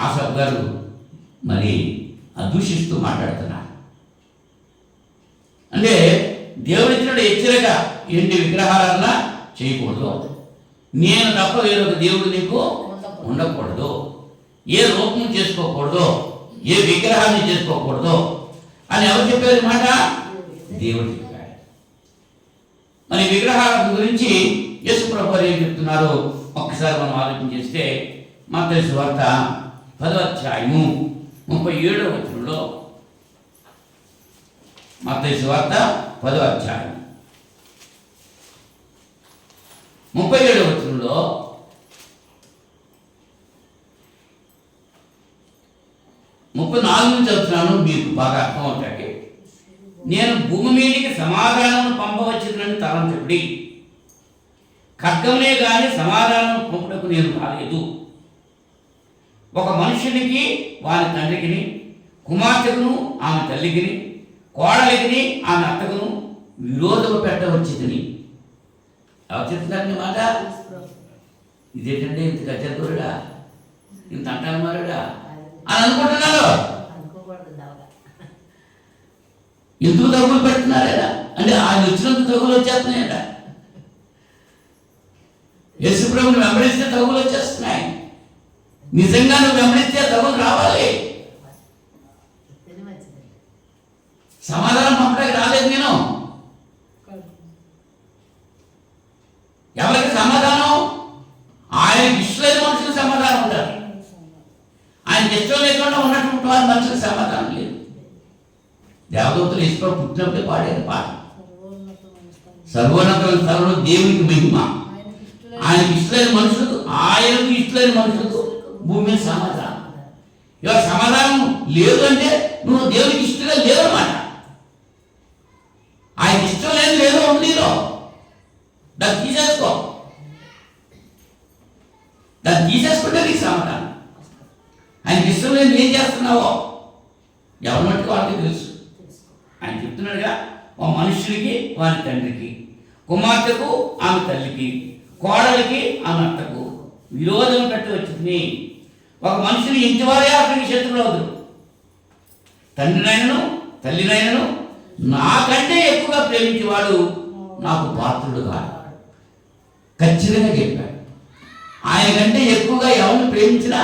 ఆసాపు గారు మరి దూషిస్తూ మాట్లాడుతున్నారు. అంటే దేవుడిచ్చిన హెచ్చరిక ఏంటి? విగ్రహారాధన చేయకూడదు, నేను తప్ప వేరొక దేవుడు నీకు ఉండకూడదు, ఏ రూపం చేసుకోకూడదు, ఏ విగ్రహాన్ని చేసుకోకూడదు అని ఎవరు చెప్పారు మాట? దేవుడు చెప్పాడు. మరి విగ్రహాల గురించి యేసు ప్రభువు ఏం చెప్తున్నారు ఒక్కసారి మనం ఆలోచన చేస్తే మత్తయి సువార్త 10వ అధ్యాయము 37వ వచనంలో, మత్తయి సువార్త 10వ అధ్యాయం 37వ వచనంలో ముప్పై 34 నుంచి చదువుతున్నాను, మీకు బాగా అర్థం అవుతాయి. నేను భూమి మీదకి సమాధానం పంపవచ్చునని తలంచుడి, ఖడ్గమునే కానీ సమాధానం పంపుటకు నేను రాలేదు. ఒక మనుషునికి వాని తండ్రికిని, కుమార్తెకును ఆమె తల్లికిని, కోడలికిని ఆమె అత్తకును విరోధము పెట్టవచ్చుదని ఎవరు చెప్తున్నారని మాట? ఇదేంటంటే ఇంత గచ్చరుడా, ఇంత అంటాను మారుడా అని అనుకుంటున్నారు. ఎందుకు తగులు పెడుతున్నారా అంటే ఆయన వచ్చినంత తగులు వచ్చేస్తున్నాయట. యేసు ప్రభువుని వెంబడిస్తే తగులు వచ్చేస్తున్నాయి. నిజంగా నువ్వు వెంబడిస్తే తగులు రావాలి. సమాధానం పంపడానికి రాలేదు నేను. ఎవరికి సమాధానం? ఆయనకి ఇష్టం లేని మనుషులకు సమాధానం ఉంటారు, ఆయనకి ఇష్టం లేకుండా ఉన్నటువంటి వారి మనుషులకు సమాధానం లేదు. దేవదూతలు ఇష్టం పుట్టినప్పుడే పాడేది పాట, సర్వోన్నత స్థలంలో దేవునికి మహిమ, ఆయనకి ఇష్టమైన మనుషులకు, ఆయనకు ఇష్టమైన మనుషులకు భూమి మీద సమాధానం. ఇవాళ సమాధానం లేదు అంటే నువ్వు దేవునికి ఇష్టంగా లేవన్నమాట. ఆయన ఇష్టం లేదు లేదో ఉండిలో దాన్ని తీసేసుకో. దాన్ని తీసేసుకుంటే నీకు సమాధానం. ఆయనకి ఇష్టం లేదు ఏం చేస్తున్నావో ఎవరి మట్టుకు వాళ్ళకి తెలుసు. ఆయన చెప్తున్నాడుగా, ఒక మనుషుడికి వారి తండ్రికి, కుమార్తెకు ఆమె తల్లికి, కోడలికి ఆమె అత్తకు విరోధం పెట్టి వచ్చింది. ఒక మనుషుని ఇంటి వారే అతనికి శత్రువులు అవుతారు. తండ్రినైనను తల్లినైనను నాకంటే ఎక్కువగా ప్రేమించేవాడు నాకు పాత్రుడు కాదు. ఖచ్చితంగా చెప్పాడు. ఆయన కంటే ఎక్కువగా ఎవరిని ప్రేమించినా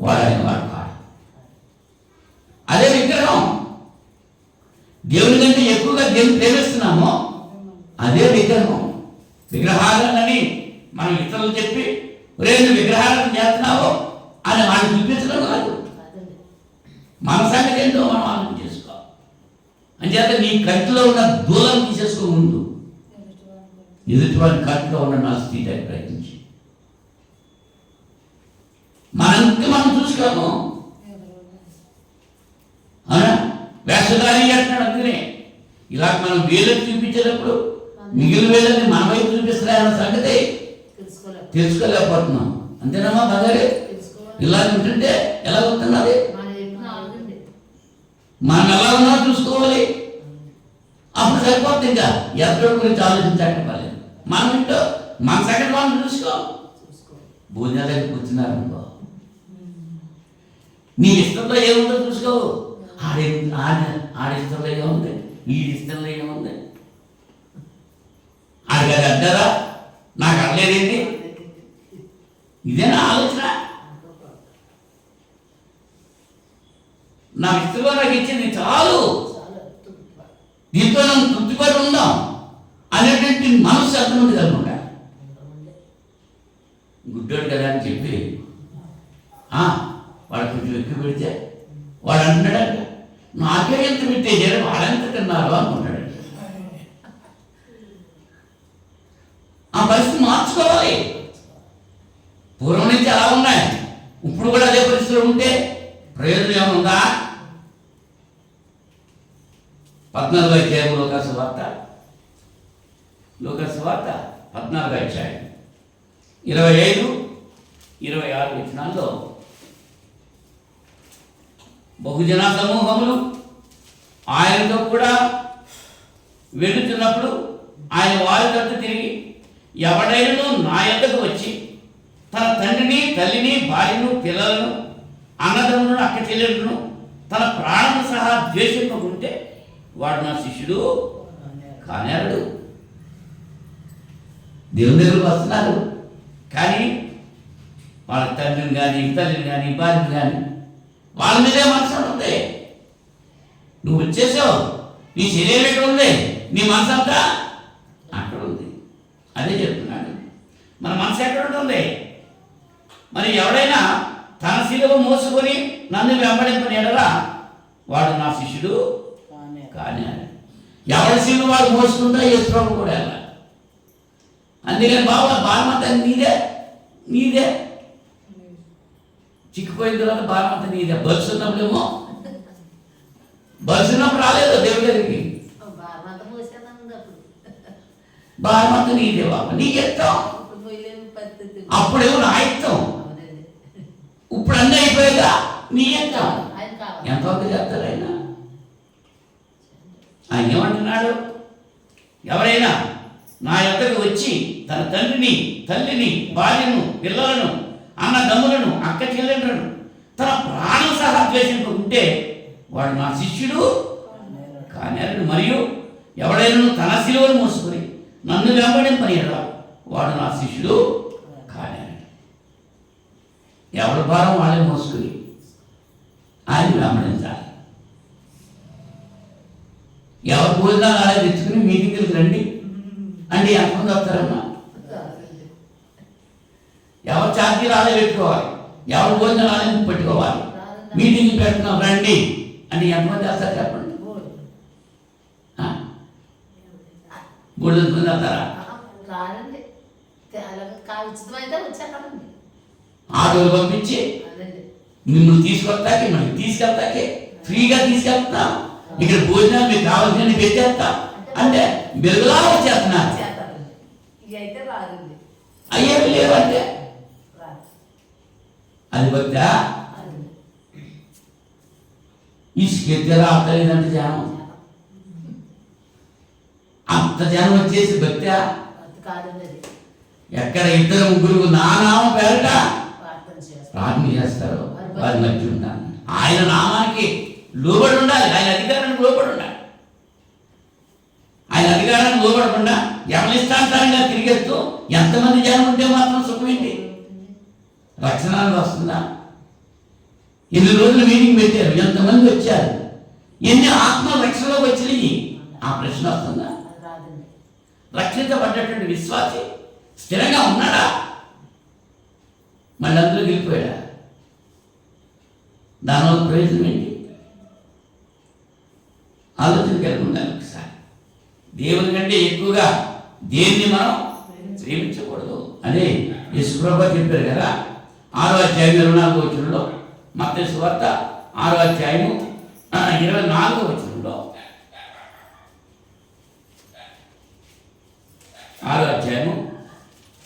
వాడు ఆయన వాడు కాదు. అదే విగ్రహం. దేవుని కంటే ఎక్కువగా దేవుని ప్రేమిస్తున్నామో అదే విగ్రహం. విగ్రహాలని మనం ఇతరులు చెప్పి రెండు విగ్రహాలను చేస్తున్నావో అని వాళ్ళు చూపించడం కాదు. మన సంగతి ఏంటో మనం ఆలోచన చేసుకో. అంచేత నీ కంటిలో ఉన్న దూలం తీసేసుకో. ముందు ఎదుటి వారి కంటిలో ఉన్న నా స్థితి ప్రయత్నించి మనం చూసుకోము. వేషధారి అంటున్నాడు. అందుకనే ఇలా మనం వేలకు చూపించేటప్పుడు మిగిలిన వేలని మన వైపు చూపిస్తున్నాయన్న సంగతి తెలుసుకోలేకపోతున్నాం. అంతేనమ్మా బగారే? ఇలా ఉంటుంటే ఎలా వస్తున్నది? మనం ఎలా ఉన్నా చూసుకోవాలి. అప్పుడు సరిపోతుంది. ఇంకా ఎద్దడి గురించి ఆలోచించక్కర్లేదు. మనం ఇంటో మన సంగతి మనం చూసుకో. భోజనాల దగ్గర కూర్చున్నారనుకో, నీ ఇష్టంలో ఏముందో చూసుకో. ఆడిష్టంలో ఏముంది, వీడిష్టంలో ఏముంది, ఆడిగారు అడ్డారా, నాకు అడలేదేంటి? ఇదేనా ఆలోచన? నా ఇష్టంలో నాకు ఇచ్చింది చాలు, దీంతో మనం తృప్తిపడి ఉందాం అనేటువంటి మనసు అర్థం కనుకుంటా. గుడ్డోడు కదా అని చెప్పి వాడు కొంచెం ఎక్కువ పెడితే వాడు అంటున్నాడంట, నాకే ఎంత పెట్టేసాడు, వాడెంత తిన్నారు అనుకుంటాడు. ఆ పరిస్థితి మార్చుకోవాలి. పూర్వం నుంచి అలా ఉన్నాయి, ఇప్పుడు కూడా అదే పరిస్థితిలో ఉంటే ప్రయోజనం ఏముందా? 14వ అధ్యాయం లోకాసు వార్త 14వ అధ్యాయం 25-26 వచనాల్లో బహుజన సమూహములు ఆయనతో కూడా వెళుతున్నప్పుడు ఆయన వారి తట్టు తిరిగి, ఎవడైనా నా యొద్దకు వచ్చి తన తండ్రిని తల్లిని భార్యను పిల్లలను అన్నదమ్ములను అక్క చెల్లెలను తన ప్రాణము సహా ద్వేషింపకుంటే వాడు నా శిష్యుడు కానేరడు. దేవుని దగ్గరకు వస్తున్నారు కానీ వాళ్ళ తండ్రిని కానీ తల్లిని కానీ భార్యను కానీ వాళ్ళ మీదే మనసు ఉంటుంది. నువ్వు వచ్చేసావు, నీ శరీరం ఎక్కడ ఉంది, నీ మనసు అంతా అక్కడ ఉంది. అదే చెప్తున్నాడు. మన మనసు ఎక్కడ ఉంటుంది? మరి ఎవడైనా తన శిలువ మోసుకొని నన్ను వెంబడింపని ఎడలా వాడు నా శిష్యుడు కానీ. ఎవరి శిలువ వాడు మోసుకుంటా యేసుప్రభు కూడా వెళ్ళాలి. అందుకని భారమంతా నీదే చిక్కిపోయిన తర్వాత భారమంతా నీదే. బస్సు ఉన్నప్పుడేమో బస్సు ఉన్నప్పుడు రాలేదు దేవుడి దగ్గరికి, భారమంతా నీదే బాబా, నీకు ఇస్తాం. అప్పుడేమో నా ఇస్తాం, ఇప్పుడు అన్నీ అయిపోయాక నీ ఇస్తాం. ఎంతవరకు చేస్తారు ఆయన? ఆయన ఏమంటున్నాడు? ఎవరైనా నా యొద్దకు వచ్చి తన తండ్రిని తల్లిని భార్యను పిల్లలను అన్నదమ్ములను అక్క చెల్లెలను తన ప్రాణం సహా ద్వేషింపకుంటే వాడు నా శిష్యుడు కానేరడు. మరియు ఎవడైనా తన శిలువను మోసుకొని నన్ను వెంబడింపని ఎడల వాడు నా శిష్యుడు కానేరడు. ఎవరి భారం వాళ్ళే మోసుకుని ఆయన వెంబడించాలి. ఎవరు భోజనాలు ఆడే తెచ్చుకుని మీటింగ్కి రండి అంటే ఎంతమంది వస్తారమ్మా? ఎవరు ఛార్జీలు ఆడే పెట్టుకోవాలి, ఎవరు భోజనాలు ఆడే పెట్టుకోవాలి. మీటింగ్ పెడుతున్నాం రండి అంటే ఎంతమంది వస్తారు చెప్పండి? 300 మంది వస్తారా? ఉచితమైతే వచ్చేస్తానండి. ఆటోలు పంపించి అదండి. మిమ్మల్ని తీసుకొస్తాకి మనకి తీసుకెళ్తాకి ఫ్రీగా తీసుకెళ్తున్నాం. ఇక్కడ భోజనాలు మీకు కావాల్సిన పెట్టేస్తాం అంటే బిరులా వచ్చేస్తున్నారు. చేస్తానండి. ఇవి అయితే రాదండి. అయ్యేవి లేవంటే రాదు. అది వద్దా అదండి. ఇసుకెత్తేలా అర్థలేదంటే జనం అంత జనం వచ్చేసి భక్త్యా అది కాదండి. అది ఎక్కడ ఇద్దరు ముగ్గురు నానామ పేరట ప్రార్థన చేస్తాను. ప్రార్థన చేస్తారు. వారి మధ్య ఉండాలి. ఆయన నామానికి లోబడి ఉండాలి. ఆయన అధికారానికి లోబడి ఉండాలి. ఆయన అధికారానికి లోబడకుండా ఎవరిష్టాంతరంగా తిరిగేస్తూ ఎంతమంది జనం ఉంటే మాత్రం సుఖమేంటి? రక్షణ వస్తుందా? ఎన్ని రోజులు మీటింగ్ పెట్టారు, ఎంతమంది వచ్చారు, ఎన్ని ఆత్మలు రక్షణలోకి వచ్చినాయి? ఆ ప్రశ్న వస్తుందా? అది రాదండి. రక్షించబడ్డటువంటి విశ్వాసి స్థిరంగా ఉన్నాడా? మళ్ళీ అందులో వెళ్ళిపోయాడా? దానివల్ల ప్రయోజనం ఏంటి? ఆలోచన కలిగి ఉండాలి. ఒకసారి దేవుని కంటే ఎక్కువగా దేన్ని మనం ప్రేమించకూడదు అదే యేసుప్రభువు చెప్పారు కదా. 6వ అధ్యాయం 24వ వచనంలో, మత్తయి సువార్త 6వ అధ్యాయము 24వ వచనంలో, 6వ అధ్యాయము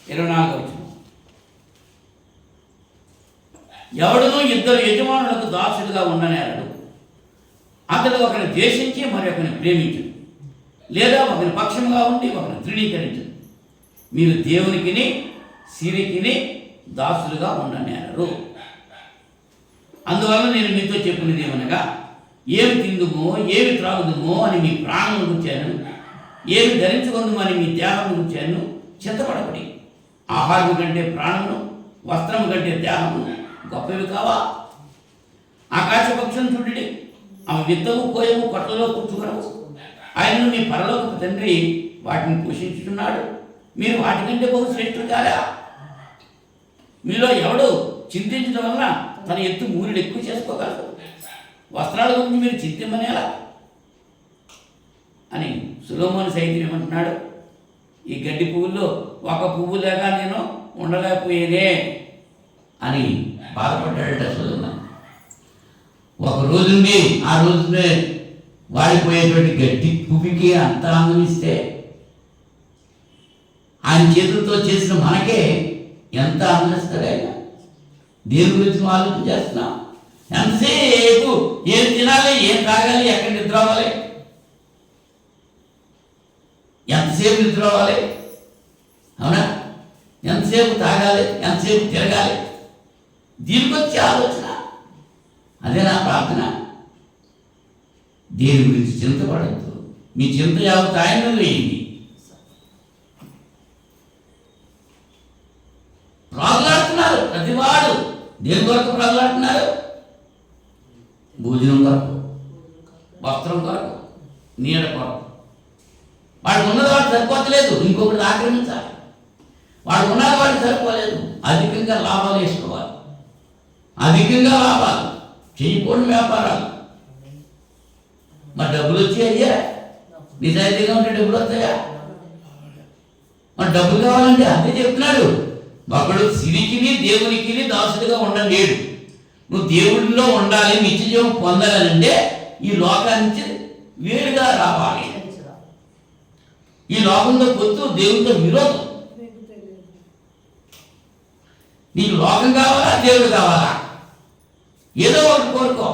24వ వచనం, ఎవడునూ ఇద్దరు యజమానులకు దాసుడుగా ఉండనేరడు. అతడు ఒకరిని ద్వేషించి మరి ఒకరిని ప్రేమించు, లేదా ఒకరి పక్షముగా ఉండి ఒకరిని తృణీకరించు. మీరు దేవునికిని సిరికిని దాసులుగా ఉండనేరరు. అందువల్ల నేను మీతో చెప్పినది ఏమనగా, ఏమి తిందుమో ఏమి త్రాగుదుమో అని మీ ప్రాణం గుర్చాను, ఏమి ధరించుకుందుమో అని మీ దేహం గుర్చాను చింతపడబడి. ఆహారం కంటే ప్రాణమును, వస్త్రము కంటే దేహము గొప్పవి కావా? ఆకాశ పక్షులను చూడండి, ఆమె విత్తము కోయము కొట్టలో కూర్చుకునవు, ఆయనను మీ పరలోకపు తండ్రి వాటిని పోషించుతున్నాడు. మీరు వాటికంటే బహు శ్రేష్ఠులు కాదా? మీలో ఎవడు చింతించడం వల్ల తన ఎత్తు మూరుడు ఎక్కువ చేసుకోగలరు. వస్త్రాల గురించి మీరు చింతించమనేలా అని సొలొమోను సైతం ఏమంటున్నాడు? ఈ గడ్డి పువ్వుల్లో ఒక పువ్వు లేక నేను ఉండలేకపోయేనే అని బాధపడ్డాడట సొలొమోను. ఒక రోజుండి ఆ రోజునే వాడిపోయేటువంటి గడ్డి పువ్వుకి అంత ఆనందం ఇస్తే ఆయన చేతులతో చేసిన మనకే ఎంత ఆనందిస్తాడు ఆయన. దేని గురించి మనం ఆలోచన చేస్తున్నాం? ఎంతసేపు ఏం తినాలి, ఏం తాగాలి, ఎక్కడ నిద్ర అవ్వాలి, ఎంతసేపు నిద్ర అవ్వాలి, అవునా? ఎంతసేపు తాగాలి, ఎంతసేపు తిరగాలి, దీనికి వచ్చే ఆలోచన. అదే నా ప్రార్థన. దేని గురించి చింతపడద్దు. మీ చింత యావత్ ఆయన వేయండి. ప్రాగులాడుతున్నారు ప్రతివాడు. దేని కొరకు ప్రాగులాడుతున్నారు? భోజనం కొరకు, వస్త్రం కొరకు, నీడ కొరకు. వాడికి ఉన్నది వాడు సరిపోతలేదు, ఇంకొకటి ఆక్రమించాలి. వాడికి ఉన్నది వాడికి సరిపోలేదు, అధికంగా లాభాలు వేసుకోవాలి. అధికంగా లాభాలు చేయకూడని వ్యాపారాలు. మరి డబ్బులు వచ్చాయ్యా? నిజాయితీగా ఉంటే డబ్బులు వస్తాయా? మరి డబ్బులు కావాలంటే అదే చెప్తున్నాడు. ఒకడు సిరికిని దేవునికి దాసుడిగా ఉండలేడు. నువ్వు దేవుడిలో ఉండాలి, నిత్య జీవం పొందాలంటే ఈ లోకానికి వేరుగా రావాలి. ఈ లోకంతో పొత్తు దేవుడితో విరోధం. నీకు లోకం కావాలా, దేవుడు కావాలా? ఏదో ఒకటి కోరుకో.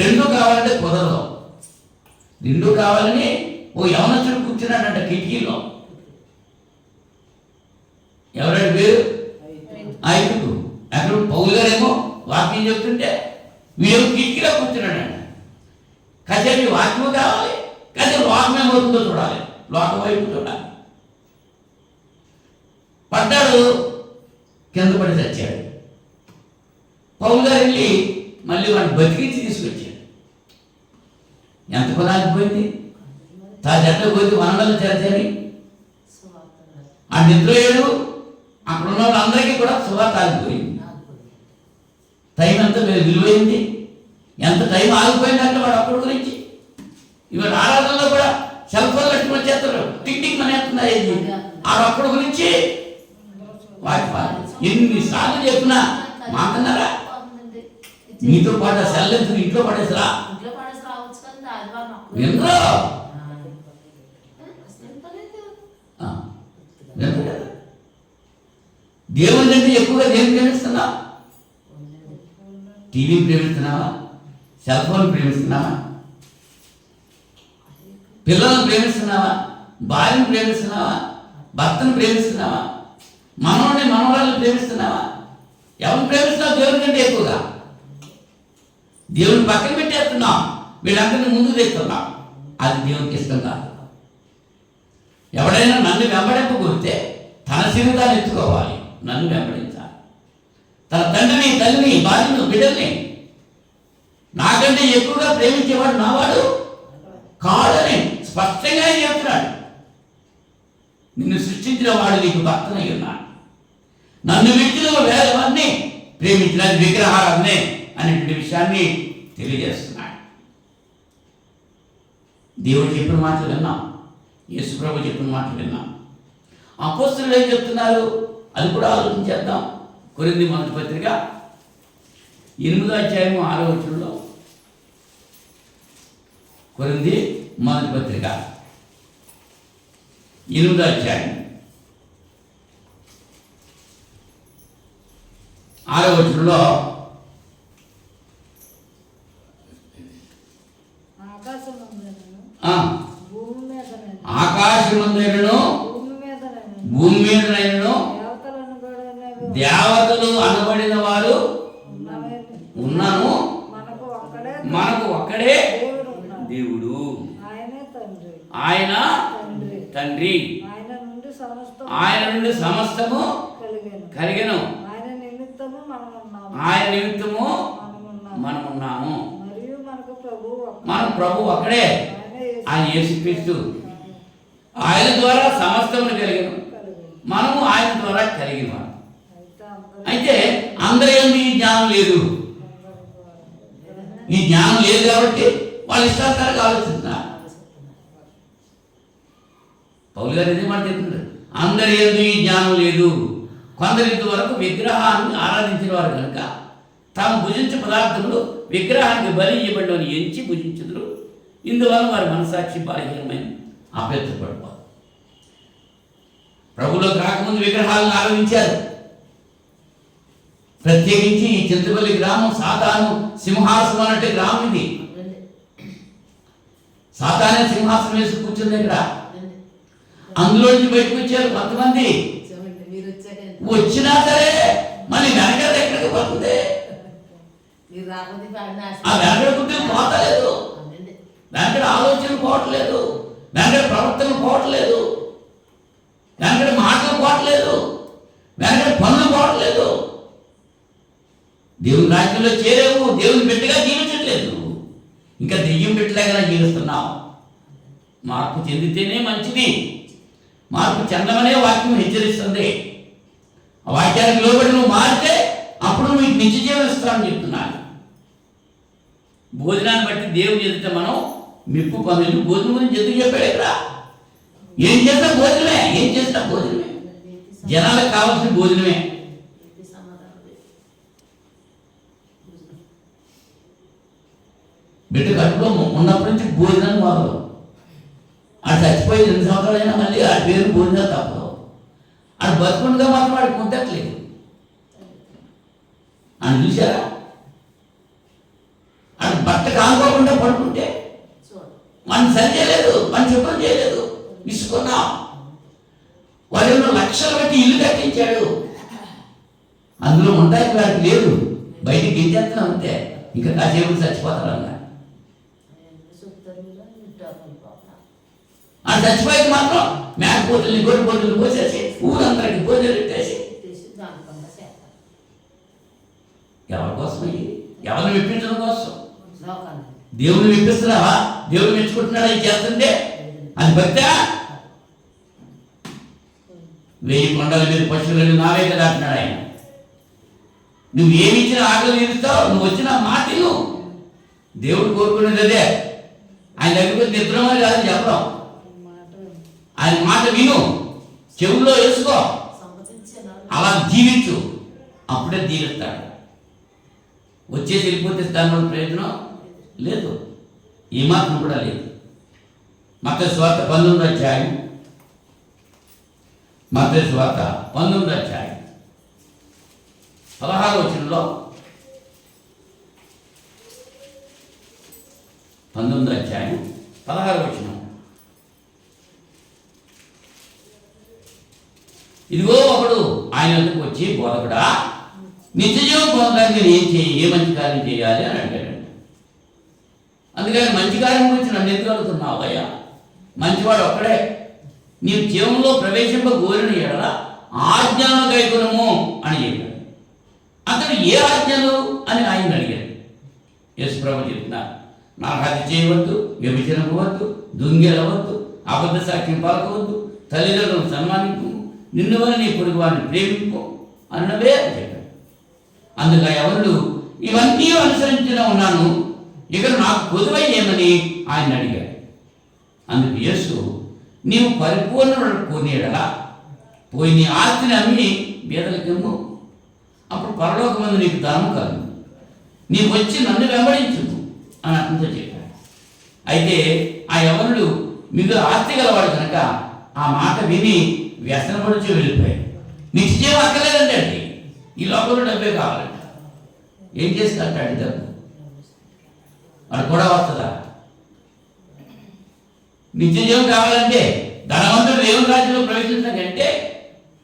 రెండు కావాలంటే కుదరదు. రెండు కావాలని ఓ యవనస్తుడు కూర్చున్నాడంట కిటికీలో. ఎవరంటే పేరు ఐదుకు. అక్కడ పౌలు గారేమో వాక్యం చెప్తుంటే వీడు కిటికీలో కూర్చున్నాడంట. కాసేపు వాక్యం కావాలి, కాసేపు లోకం ఏమవుతుందో చూడాలి, లోకం వైపు చూడాలి. పడ్డాడు, కింద పడి చచ్చాడు. పౌలు గారు వెళ్ళి మళ్ళీ వాడిని బతికించి తీసుకొచ్చాడు. ఎంత కొనాలిపోయింది? తా జట్ట పోయి వనంలో చేర్చాలి. ఆ నిద్రపోయాడు. అక్కడ ఉన్న వాళ్ళందరికీ కూడా సువార్త ఆగిపోయింది. టైం ఎంత విలువైంది, ఎంత టైం ఆగిపోయింది అంటే వాడు అప్పటి గురించి. ఇవాళ ఆరాధనలో కూడా సెల్ ఫోన్ కట్టుకుని వచ్చేస్తారు, టిక్ టిక్ మనేస్తున్నారు. ఆడు అప్పటి గురించి ఎన్నిసార్లు చెప్పినా మాట్లాడారా? మీతో పాటు సెల్ ఎందుకు ఇంట్లో పడేసరా? ఇంట్లో పడేసి రావచ్చు కదా ఆదివారం ఒక్క వినరా? వినరు కదా. దేవుని కంటే ఎక్కువగా దేని ప్రేమిస్తున్నా? టీవీని ప్రేమిస్తున్నావా? సెల్ ఫోన్ ప్రేమిస్తున్నావా? పిల్లలను ప్రేమిస్తున్నావా? భార్యను ప్రేమిస్తున్నావా? భర్తను ప్రేమిస్తున్నావా? మనవల్ని మనవరాలను ప్రేమిస్తున్నావా? ఎవరిని ప్రేమిస్తున్నావు దేవుని కంటే ఎక్కువగా? దేవుని పక్కన పెట్టేస్తున్నాం, వీళ్ళందరినీ ముందుకు తెస్తున్నాం. అది దేవునికి ఇష్టం కాదు. ఎవడైనా నన్ను వెంబడింపకూరితే తన శరీరాన్ని ఎత్తుకోవాలి, నన్ను వెంబడించాలి. తన తండ్రిని, తల్లిని, భార్యను, బిడ్డల్ని నాకంటే ఎక్కువగా ప్రేమించేవాడు నావాడు కాడని స్పష్టంగా చెప్తున్నాడు. నిన్ను సృష్టించిన వాడు నీకు భర్తనై ఉన్నాడు. నన్ను విడిచిన వేరెవరిని ప్రేమించిన విగ్రహారాధనే అనేటువంటి విషయాన్ని తెలియజేస్తున్నాడు. దేవుడు చెప్పిన మాటలు విన్నాం, యేసుప్రభు చెప్పిన మాటలు విన్నాం. అపోస్తలులు ఏం చెప్తున్నారు అది కూడా ఆలోచించేద్దాం. కొరింథీ మొదటి పత్రిక 8వ అధ్యాయం 6వ వచనంలో, కొరింథీ మొదటి పత్రిక 8వ అధ్యాయం 6వ వచనంలో, ఆకాశమందైనను భూమి మీదనైనను దేవతలు అనబడిన వారు ఉన్నాను, మనకు ఒక్కడే దేవుడు, ఆయన తండ్రి, ఆయన నుండి సమస్తము కలిగెను, ఆయన నిమిత్తము మనమున్నాము. మన ప్రభు ఒక్కడే, ఆయన యేసుక్రీస్తు. ఆయన ద్వారా సమస్తమును కలిగెను, మనము ఆయన ద్వారా కలిగిన. అయితే అందరి యందు ఈ జ్ఞానం లేదు. ఈ జ్ఞానం లేదు కాబట్టి వాళ్ళు ఇష్టానుసారంగా ఆలోచిస్తున్నారు. పౌలు గారు ఇదే మాట చెప్తున్నారు, అందరి యందు ఈ జ్ఞానం లేదు. కొందరు ఇంతవరకు విగ్రహాన్ని ఆరాధించిన వారు కనుక తాము భుజించే పదార్థములు విగ్రహానికి బలి ఇవ్వబడినని ఎంచి భుజించుదురు. ఇందువల్ల వారి మనసాక్షి బలహీనమైన అభ్యర్థపడిపోదు. ప్రభువులోకి రాకముందు విగ్రహాలను ఆరాధించారు. ప్రత్యేకించి ఈ చింతపల్లి గ్రామం సాతాను సింహాసనం అన్నట్టు గ్రామం ఇది. సాతానే సింహాసనం వేసి కూర్చుంది ఇక్కడ. అందులోంచి బయటకు వచ్చారు కొంతమంది. వచ్చినా సరే మళ్ళీ వెనకడ ఎక్కడికి పోతుంది? ఆ వెనకడ బుద్ధి పోతలేదు, వెనకడ ఆలోచన పోవట్లేదు, వెనకడ ప్రవర్తన పోవట్లేదు, వెనకడ మాటలు పోవట్లేదు, వెనకడ పనులు పోవట్లేదు. దేవుని రాజ్యంలో చేరేవు, దేవుని బిడ్డగా జీవించట్లేదు, ఇంకా దెయ్యం బిడ్డలాగా జీవిస్తున్నావు. మార్పు చెందితేనే మంచిది. మార్పు చెందమనే వాక్యం హెచ్చరిస్తుంది. ఆ వాక్యానికి లోబడి నువ్వు మారితే అప్పుడు నువ్వు నిత్య జీవం ఇస్తానని చెప్తున్నాను. భోజనాన్ని బట్టి దేవుని ఎదుట మనం మెప్పు పొందాలి. భోజనం గురించి ఎందుకు చెప్పాడు ఇక్కడ? ఏం చేసినా భోజనమే, ఏం చేసినా భోజనమే, జనాలకు కావాల్సిన భోజనమే. బిడ్డ కడుపులో ఉన్నప్పటి నుంచి భోజనాన్ని మొదలు. అది చచ్చిపోయి 2 సంవత్సరాలైనా మళ్ళీ ఆ పేరు భోజనం తప్పదు. అది బతుకుండగా మాత్రం వాడికి ముద్దట్లేదు. అని చూసారా? అది బట్ట కానుకోకుండా పడుకుంటే మనం సరి చేయలేదు, మనం శుభ్రం చేయలేదు, విసుకున్నాం. వాడేమో లక్షలు పెట్టి ఇల్లు కట్టించాడు, అందులో ఉండడానికి వాడికి లేదు, బయటికి గింజేస్తున్నాం అంతే. ఇంకా కాసేపు చచ్చిపోతాడు అన్న. ఆ చచ్చిపోయి మాత్రం మేకపోతుల్ని గొర్రెపోతుల్ని పోసేసి ఊరందరికి భోజనం పెట్టేసి ఎవరి కోసం? ఎవరిని మెప్పించడం కోసం. దేవుని మెప్పిస్తున్నావా? దేవుడు మెచ్చుకుంటున్నాడా ఇది చేస్తుంటే? అది భక్తా? 1000 కొండల మీద పశువులను నావే కదా అంటున్నాడు ఆయన. నువ్వు ఏమి ఇచ్చినా ఆకలి తీరుస్తావు, నువ్వు వచ్చిన మాట విను. దేవుడు కోరుకునేది అదే. ఆయన దగ్గరికి నిద్రమని కాదు చెప్పడం, ఆయన మాట విను, చెవుల్లో వేసుకో. అలా జీవించు, అప్పుడే దీవిస్తాడు. వచ్చేసి వెళ్ళిపోతే దానివల్ల ప్రయోజనం లేదు, ఏమాత్రం కూడా లేదు. మత్తయి సువార్త 19వ అధ్యాయం, మత్తయి సువార్త 19వ అధ్యాయం 16వ వచనంలో, 19వ అధ్యాయం 16వ వచనం, ఇదిగో ఒకడు ఆయన వద్దకు వచ్చి, బోధకుడా, నిత్యజీవం పొందడానికి నేను ఏ మంచి కార్యం చేయాలి అని అడిగాడండి. అందుకని మంచి కార్యం గురించి నన్ను ఎందుకు అడుగుతున్నావు అయ్యా? మంచివాడు ఒక్కడే. నీవు జీవంలో ప్రవేశింపగోరిన ఎడల ఆజ్ఞలను కైకొనుము అని చెప్పాడు. అతడు ఏ ఆజ్ఞలు అని ఆయన అడిగాడు. యేసుప్రభు చెప్తున్నారు, నాకు హత్య చేయవద్దు, వ్యభిచరింపవద్దు, దొంగిలవద్దు, అబద్ధ సాక్ష్యం పలకవద్దు, తల్లిదండ్రులను సన్మానింపు, నిన్ను వల్ల నీ పొరుగు వారిని ప్రేమింపు అన్నవే అని చెప్పాడు. అందుక ఎవరు ఇవన్నీ అనుసరించిన ఉన్నాను, ఇక నాకు పొదువై ఏమని ఆయన అడిగాడు. అందుకు యేసు, నీవు పరిపూర్ణుడు కోనేడలా పోయి నీ ఆస్తిని అమ్మి బీదలకిమ్ము, అప్పుడు పరలోకమందు నీకు ధనము కలుగు, నీకు వచ్చి నన్ను వెంబడించు అని అతనితో చెప్పాడు. అయితే ఆ యవనుడు మిగులు ఆస్తి గలవాడు కనుక ఆ మాట విని వ్యసనపడుచు వెళ్ళిపోయాడు. నిత్యం అక్కర్లేదండి అండి, ఈ లోకంలో డబ్బే కావాలంట. ఏం చేస్తాడు డబ్బు? వాడు కూడా వస్తుందా? నిత్యజీవం కావాలంటే ధనవంతుడు దేవుని రాజ్యంలో ప్రవేశించడం కంటే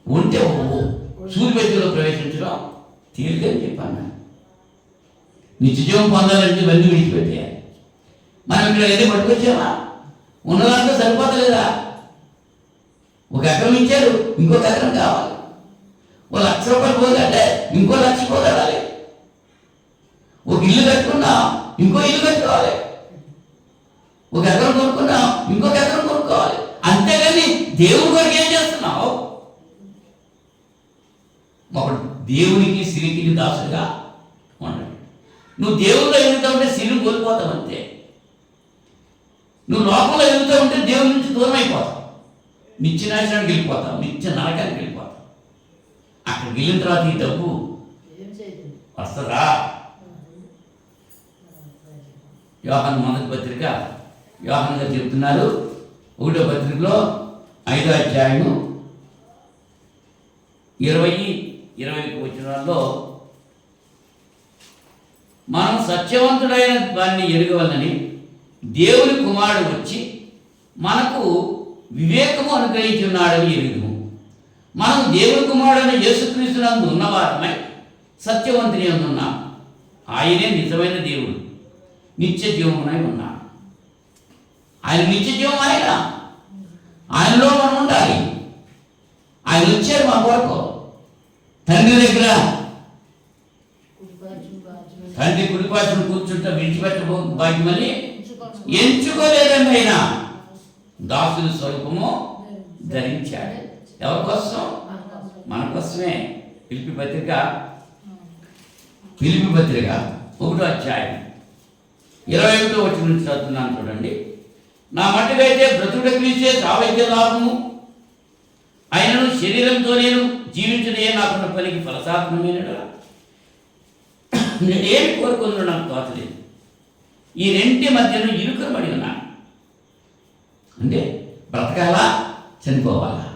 ఉంటే సూర్యపెత్తిలో ప్రవేశించడం తేలికని చెప్పాను. నిత్యజీవం పొందాలంటే ఇవన్నీ విడిచిపెట్టేయాలి. మనం ఇక్కడ ఏదో పట్టుకొచ్చామా? ఉన్నదాంట్లో సరిపోతలేదా? ఒక ఎకరం ఇచ్చారు, ఇంకొక ఎకరం కావాలి. ఓ 1,00,000 రూపాయలు పోదంటే ఇంకో 1,00,000 పోగలాలి. ఒక ఇల్లు కట్టుకున్నా ఇంకో ఇల్లు కట్టుకోవాలి. ఒక ఎకరం కొనుక్కున్నా ఇంకొక ఎకరం కొనుక్కోవాలి. అంతేగాని దేవుడి కొరకు ఏం చేస్తున్నావు? ఒకడు దేవునికి సిరికి దాసుగా ఉండండి. నువ్వు దేవుల్లో ఎదుగుతూ ఉంటే సిరిని కోల్పోతావు అంతే. నువ్వు లోకంలో ఎదుగుతూ ఉంటే దేవుడి నుంచి దూరం అయిపోతావు, నిత్య నాశనానికి వెళ్ళిపోతావు, నిత్య నరకానికి వెళ్ళిపోతావు. అక్కడికి వెళ్ళిన తర్వాత ఈ డబ్బు వస్తుందా? యోహాను మొదటి పత్రిక, యోహాను గారు చెప్తున్నారు 1వ పత్రికలో 5వ అధ్యాయము 20-20 వచనాల్లో, మనం సత్యవంతుడైన వారిని ఎరుగవలని దేవుని కుమారుడు వచ్చి మనకు వివేకము అనుగ్రహించున్నాడని ఎరుగుము. మనం దేవుని కుమారుడైన యేసుక్రీస్తునందు ఉన్నవారమై సత్యవంతుని అందున్నాం. ఆయనే నిజమైన దేవుడు, నిత్య జీవమునై ఉన్నాడు. ఆయన నిత్య జీవం, ఆయనలో మనం ఉండాలి. ఆయన వచ్చారు మా కొరకు. తండ్రి దగ్గర తండ్రి కుడిపాచును కూర్చుంటా విడిచిపెట్టబో భాగ్యమని ఎంచుకోలేదండి. ఆయన దాసుని స్వరూపము ధరించాడు. ఎవరి కోసం? మన కోసమే. ఫిలిప్పీ పత్రిక 1వ అధ్యాయం 21వ వచనం నుంచి చదువుతున్నాను చూడండి. నా మట్టుకైతే బ్రతుకుడ క్రీస్తే, చావైతే లాభము. ఆయనను శరీరంతో నేను జీవించడే నాకున్న పనికి ఫలసాత్మమైనడా. నేనేమి కోరుకుందో నాకు తోచలేదు. ఈ రెంటి మధ్యను ఇరుకబడి ఉన్నాను. అంటే బ్రతకాలా, చనిపోవాలా?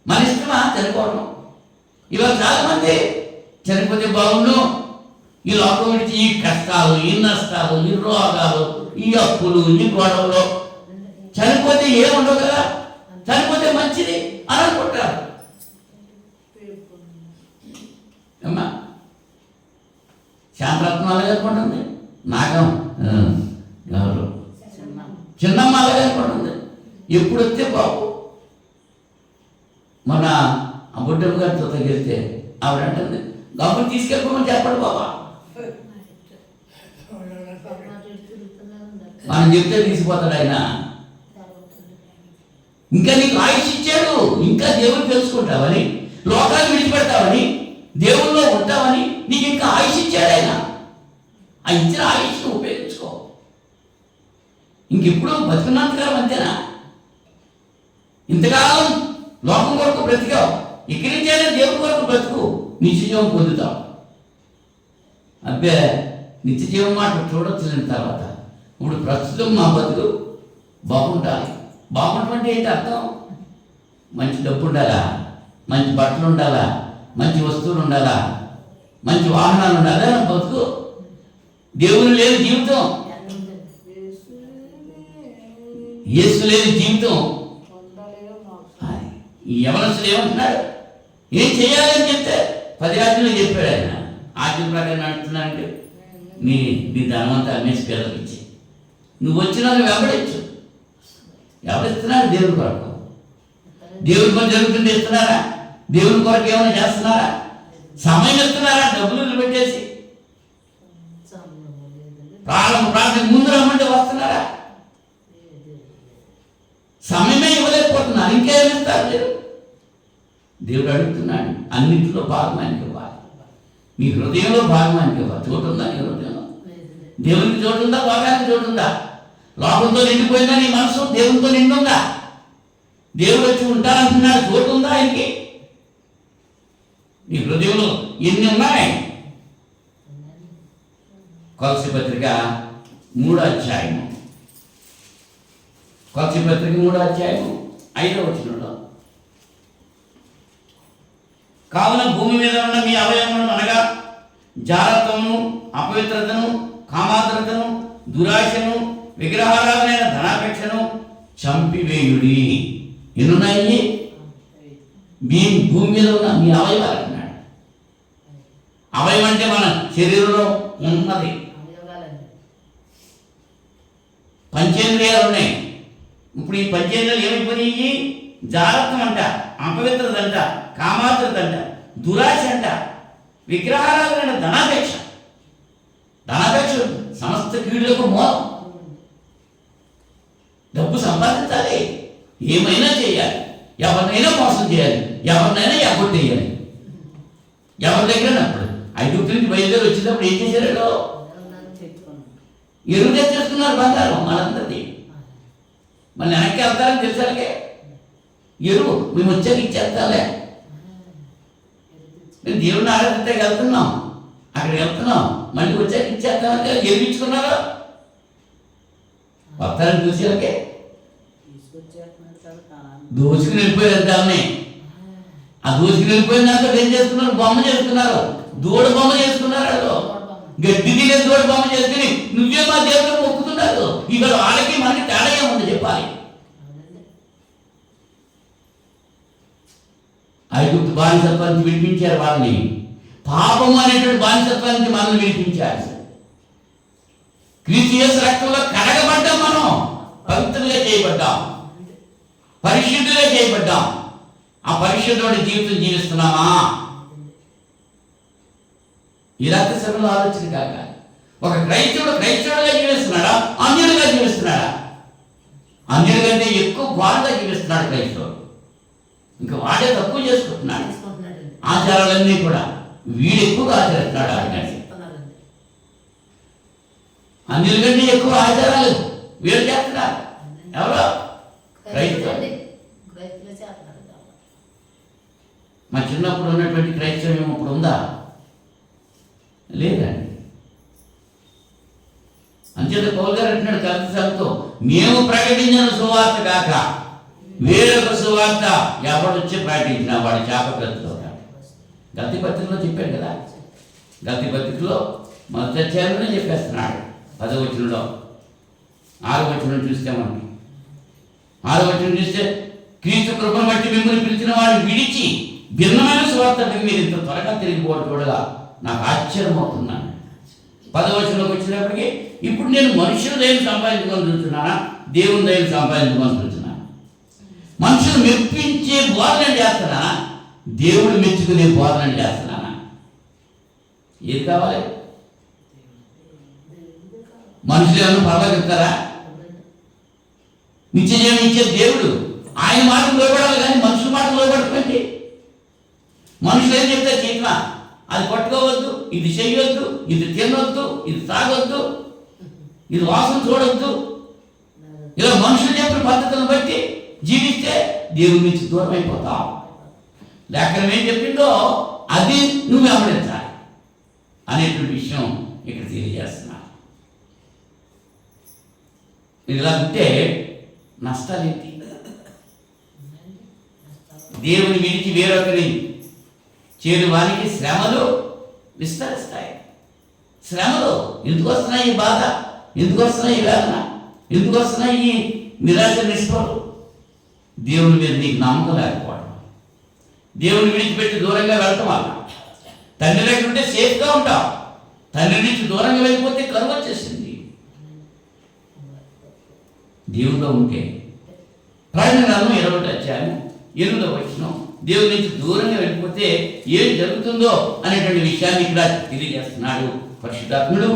మన ఇష్టమా చనిపోవడం? ఇవాళ చాలామంది చనిపోతే బాగుండు, ఈ లోకం విడిచి ఈ కష్టాలు, ఈ నష్టాలు, ఈ రోగాలు, ఈ అప్పులు, ఈ గొడవలు, చనిపోతే ఏముండవు కదా, చనిపోతే మంచిది అని అనుకుంటారు. అమ్మా శాంతరత్నం అలాగే అనుకుంటుంది, నాగం ఎవరు చిన్నమ్మ అలాగే అనుకుంటుంది. ఎప్పుడు వస్తే బాబు. మన ఆ బుడ్డమ్మ గారితో తగిలితే ఆవిడ అంటుంది, గమ్మును తీసుకెళ్ళిపోమని చెప్పండి బాబా. మనం చెప్తే తీసిపోతాడు ఆయన. ఇంకా నీకు ఆయుష్ ఇచ్చాడు, ఇంకా దేవుడు తెలుసుకుంటావని, లోకాన్ని విడిచిపెడతావని, దేవుల్లో ఉంటావని నీకు ఇంకా ఆయుష్ ఇచ్చాడు ఆయన. ఆ ఇచ్చిన ఆయుష్ను ఉపయోగించుకో. ఇంకెప్పుడు బతుకున్నంతకాలం అంతేనా? ఇంతకాలం లోకం కొరకు బ్రతికావు, ఇక్కడి నుంచైనా దేవుడి కొరకు బ్రతుకు, నిత్య జీవం పొందుతాం. అబ్బే నిత్య జీవం మాట చూడొచ్చు తర్వాత. ఇప్పుడు ప్రస్తుతం మా బతుకు బాగుండాలి. బాగుండటం అంటే ఏంటి అర్థం? మంచి డబ్బు ఉండాలా, మంచి బట్టలు ఉండాలా, మంచి వస్తువులు ఉండాలా, మంచి వాహనాలు ఉండాలా నా బతుకు. దేవుని లేదు జీవితం, యేసు లేదు జీవితం. ఈ యవనస్తులు ఏమంటున్నారు? ఏం చేయాలని చెప్తే 10 ఆజ్ఞలు చెప్పాడు ఆయన. ఆజ్ఞ ప్రకారం నడుస్తున్నానంటే నీ ధనవంతా అమ్మేసి పిల్లలకి ఇచ్చి నువ్వు వచ్చినా వెంబడించు. ఎవరిస్తున్నారు? దేవుడి కొరకు. దేవుడి పని జరుగుతుంది ఇస్తున్నారా? దేవుడి కొరకు ఏమైనా చేస్తున్నారా? సమయం ఇస్తున్నారా? డబ్బులు పెట్టేసి ప్రార్థన ముందు రమ్మంటే వస్తున్నారా? సమయమే ఇవ్వలేకపోతున్నారు, ఇంకేమిస్తారు మీరు? దేవుడు అడుగుతున్నాడు, అన్నింటిలో భాగమానికి ఇవ్వాలి. మీ హృదయంలో భాగమానికి ఇవ్వాలి. చోటు ఉందా నీ హృదయంలో? దేవునికి చోటు ఉందా? భాగానికి చోటు ఉందా? లోకంతో నిండిపోయిందా నీ మనసు? దేవునితో నిండుందా? దేవుడు వచ్చి ఉంటానంటున్నాడు, చోటు ఉందా ఆయనకి? నీ హృదయంలో ఎన్ని ఉన్నాయి? కొలస్సీ పత్రిక 3వ అధ్యాయము, కొలస్సీ పత్రిక 3వ అధ్యాయము 5వ వచనంలో, కావున భూమి మీద ఉన్న మీ అవయవములను అనగా జారత్వమును, అపవిత్రతను, కామాతురతను, దురాశను, విగ్రహారాధనైన ధనాపేక్షను చంపివేయుడి. ఎన్నున్నాయి? మీ భూమి మీద ఉన్న మీ అవయవాలు అన్నాడు. అవయవం అంటే మన శరీరంలో ఉన్నది. పంచేంద్రియాలు ఉన్నాయి. ఇప్పుడు ఈ పంచేంద్రియాలు ఏమైపోయినాయి? జారత్వం అంట, అపవిత్రత అంట, కామాతురత అంట, దురాశ అంట, విగ్రహారాధన, ధనాపేక్ష. ధనాపేక్ష సమస్త కీడులకు మూలం. డబ్బు సంపాదించాలి, ఏమైనా చేయాలి, ఎవరినైనా మోసం చేయాలి, ఎవరినైనా ఎగ్గొట్టేయాలి. ఎవరి దగ్గర అప్పుడు ఐదుగురి నుంచి బయలుదేరి వచ్చినప్పుడు ఏం చేశారు? ఎరువు తెచ్చేస్తున్నారు బంగారం మనందరిది. మళ్ళీ వెనక్కి వెళ్తారని తెలిసాకే ఎరువు మేము వచ్చాక ఇచ్చేస్తాలే. మేము దేవుడిని ఆరాధితే వెళ్తున్నాం, అక్కడికి వెళ్తున్నాం, మళ్ళీ వచ్చాక ఇచ్చేస్తామంటే ఎరిగించుకున్నారా? వస్తారని చూసేకే దోచుకుని వెళ్ళిపోయారు దాన్ని. ఆ దోచుకుని వెళ్ళిపోయిన దాంట్లో ఏం చేస్తున్నారు? బొమ్మ చేస్తున్నారు, దూడ బొమ్మ చేసుకున్నారు. గడ్డి తినే దూడ బొమ్మ చేసుకుని నువ్వే మా దేవుడు మొక్కుతున్నారు. ఇక వాళ్ళకి మనకి తేడా ఏముంది చెప్పాలి? ఐగుప్తు బానిసత్వానికి విడిపించారు వాళ్ళని. పాపం అనేటువంటి బానిసత్వానికి మనల్ని విడిపించారు. క్రీస్తు యేసు రక్తంలో కడగబడ్డాం, మనం పవిత్రంగా చేయబడ్డాం, పరిశుద్ధులే చేయబడ్డాం. ఆ పరిశుద్ధుడి జీవితం జీవిస్తున్నామా? ఈ రాత్రి సమయంలో ఆలోచన కాక ఒక క్రైస్తవుడుగా జీవిస్తున్నాడా? అన్యుడిగా జీవిస్తున్నాడా? అన్యుడి కంటే ఎక్కువ ఘోరంగా జీవిస్తున్నాడు క్రైస్తవుడు. ఇంకా వాడే తక్కువ చేసుకుంటున్నాడు. ఆచారాలన్నీ కూడా వీడు ఎక్కువగా ఆచరిస్తున్నాడు. అన్యుల కంటే ఎక్కువ ఆచారాలు వీడు చేస్తున్నారు. ఎవరో క్రైస్తవుడు. మా చిన్నప్పుడు ఉన్నటువంటి క్రైస్తవం ఇప్పుడు ఉందా? లేదండి. అంచేత పౌలు గారు అంటున్నాడు కల్పిసంతో, మేము ప్రకటించిన సువార్త కాక వేరొక సువార్త ఎవడొచ్చి ప్రకటించిన వాడు శాపగ్రస్తుడు. గల్తీ పత్రికలో చెప్పాడు కదా, గల్తీ పత్రికలో మొదటి అధ్యాయంలోనే చెప్పేస్తున్నాడు. 10వ వచనంలో 6వ వచనం చూస్తే మనకి 6వ వచనం చూస్తే, క్రీస్తు కృపను బట్టి మిమ్మల్ని పిలిచిన వాడిని విడిచి భిన్నమైన సువార్త మీరు ఇంత త్వరగా తిరిగిపోవడం చూడగా నాకు ఆశ్చర్యం అవుతున్నాను. 10వ వచనంలోకి వచ్చినప్పటికీ, ఇప్పుడు నేను మనుషుల దయను సంపాదించుకొని చూస్తున్నానా, దేవుని దయను సంపాదించుకొని చూస్తున్నాను? మనుషులు మెప్పించే బోధన చేస్తున్నానా, దేవుడు మెచ్చుకునే బోధన చేస్తున్నానా? ఏది కావాలి? మనుషులు ఏమైనా పర్వాలేస్తారా? నిత్య జీవం ఇచ్చే దేవుడు, ఆయన మాటలు లోబడాలి కానీ మనుషుల మాటలు లోబడకండి. మనుషులు ఏం చెప్తే చీట్లా, అది పట్టుకోవద్దు, ఇది చెయ్యొద్దు, ఇది తినొద్దు, ఇది తాగొద్దు, ఇది వాసన చూడొద్దు. ఇలా మనుషులు చెప్పిన పద్ధతులను బట్టి జీవిస్తే దేవుడి నుంచి దూరం అయిపోతాం. లేఖనం ఏం చెప్పిందో అది నువ్వు వెంబడించాలి అనేటువంటి విషయం ఇక్కడ తెలియజేస్తున్నా. ఇలా ఉంటే నష్టాలేంటి? దేవుని విడిచి వేరొకరి చేరు వారికి శ్రమలు విస్తరిస్తాయి. శ్రమలు ఎందుకు వస్తున్నాయి? ఈ బాధ ఎందుకు వస్తున్నాయి? ఈ వేదన ఎందుకు వస్తున్నాయి? ఈ నిరాశ నిష్ఠలు దేవుని మీద నీకు నమ్మకం లేకపోవడం, దేవుని విడిచిపెట్టి దూరంగా వెళ్ళటం వల్ల. తండ్రి దగ్గర ఉంటే సేఫ్గా ఉంటావు, తండ్రి నుంచి దూరంగా వెళ్ళిపోతే కరువు వచ్చేసింది. దేవుడిలో ఉంటే ప్రకటన గ్రంథం 20 వచనం, దేవుడి నుంచి దూరంగా వెళ్ళిపోతే ఏం జరుగుతుందో అనేటువంటి విషయాన్ని ఇక్కడ తెలియజేస్తున్నాడు పరిశుద్ధాత్ముడు.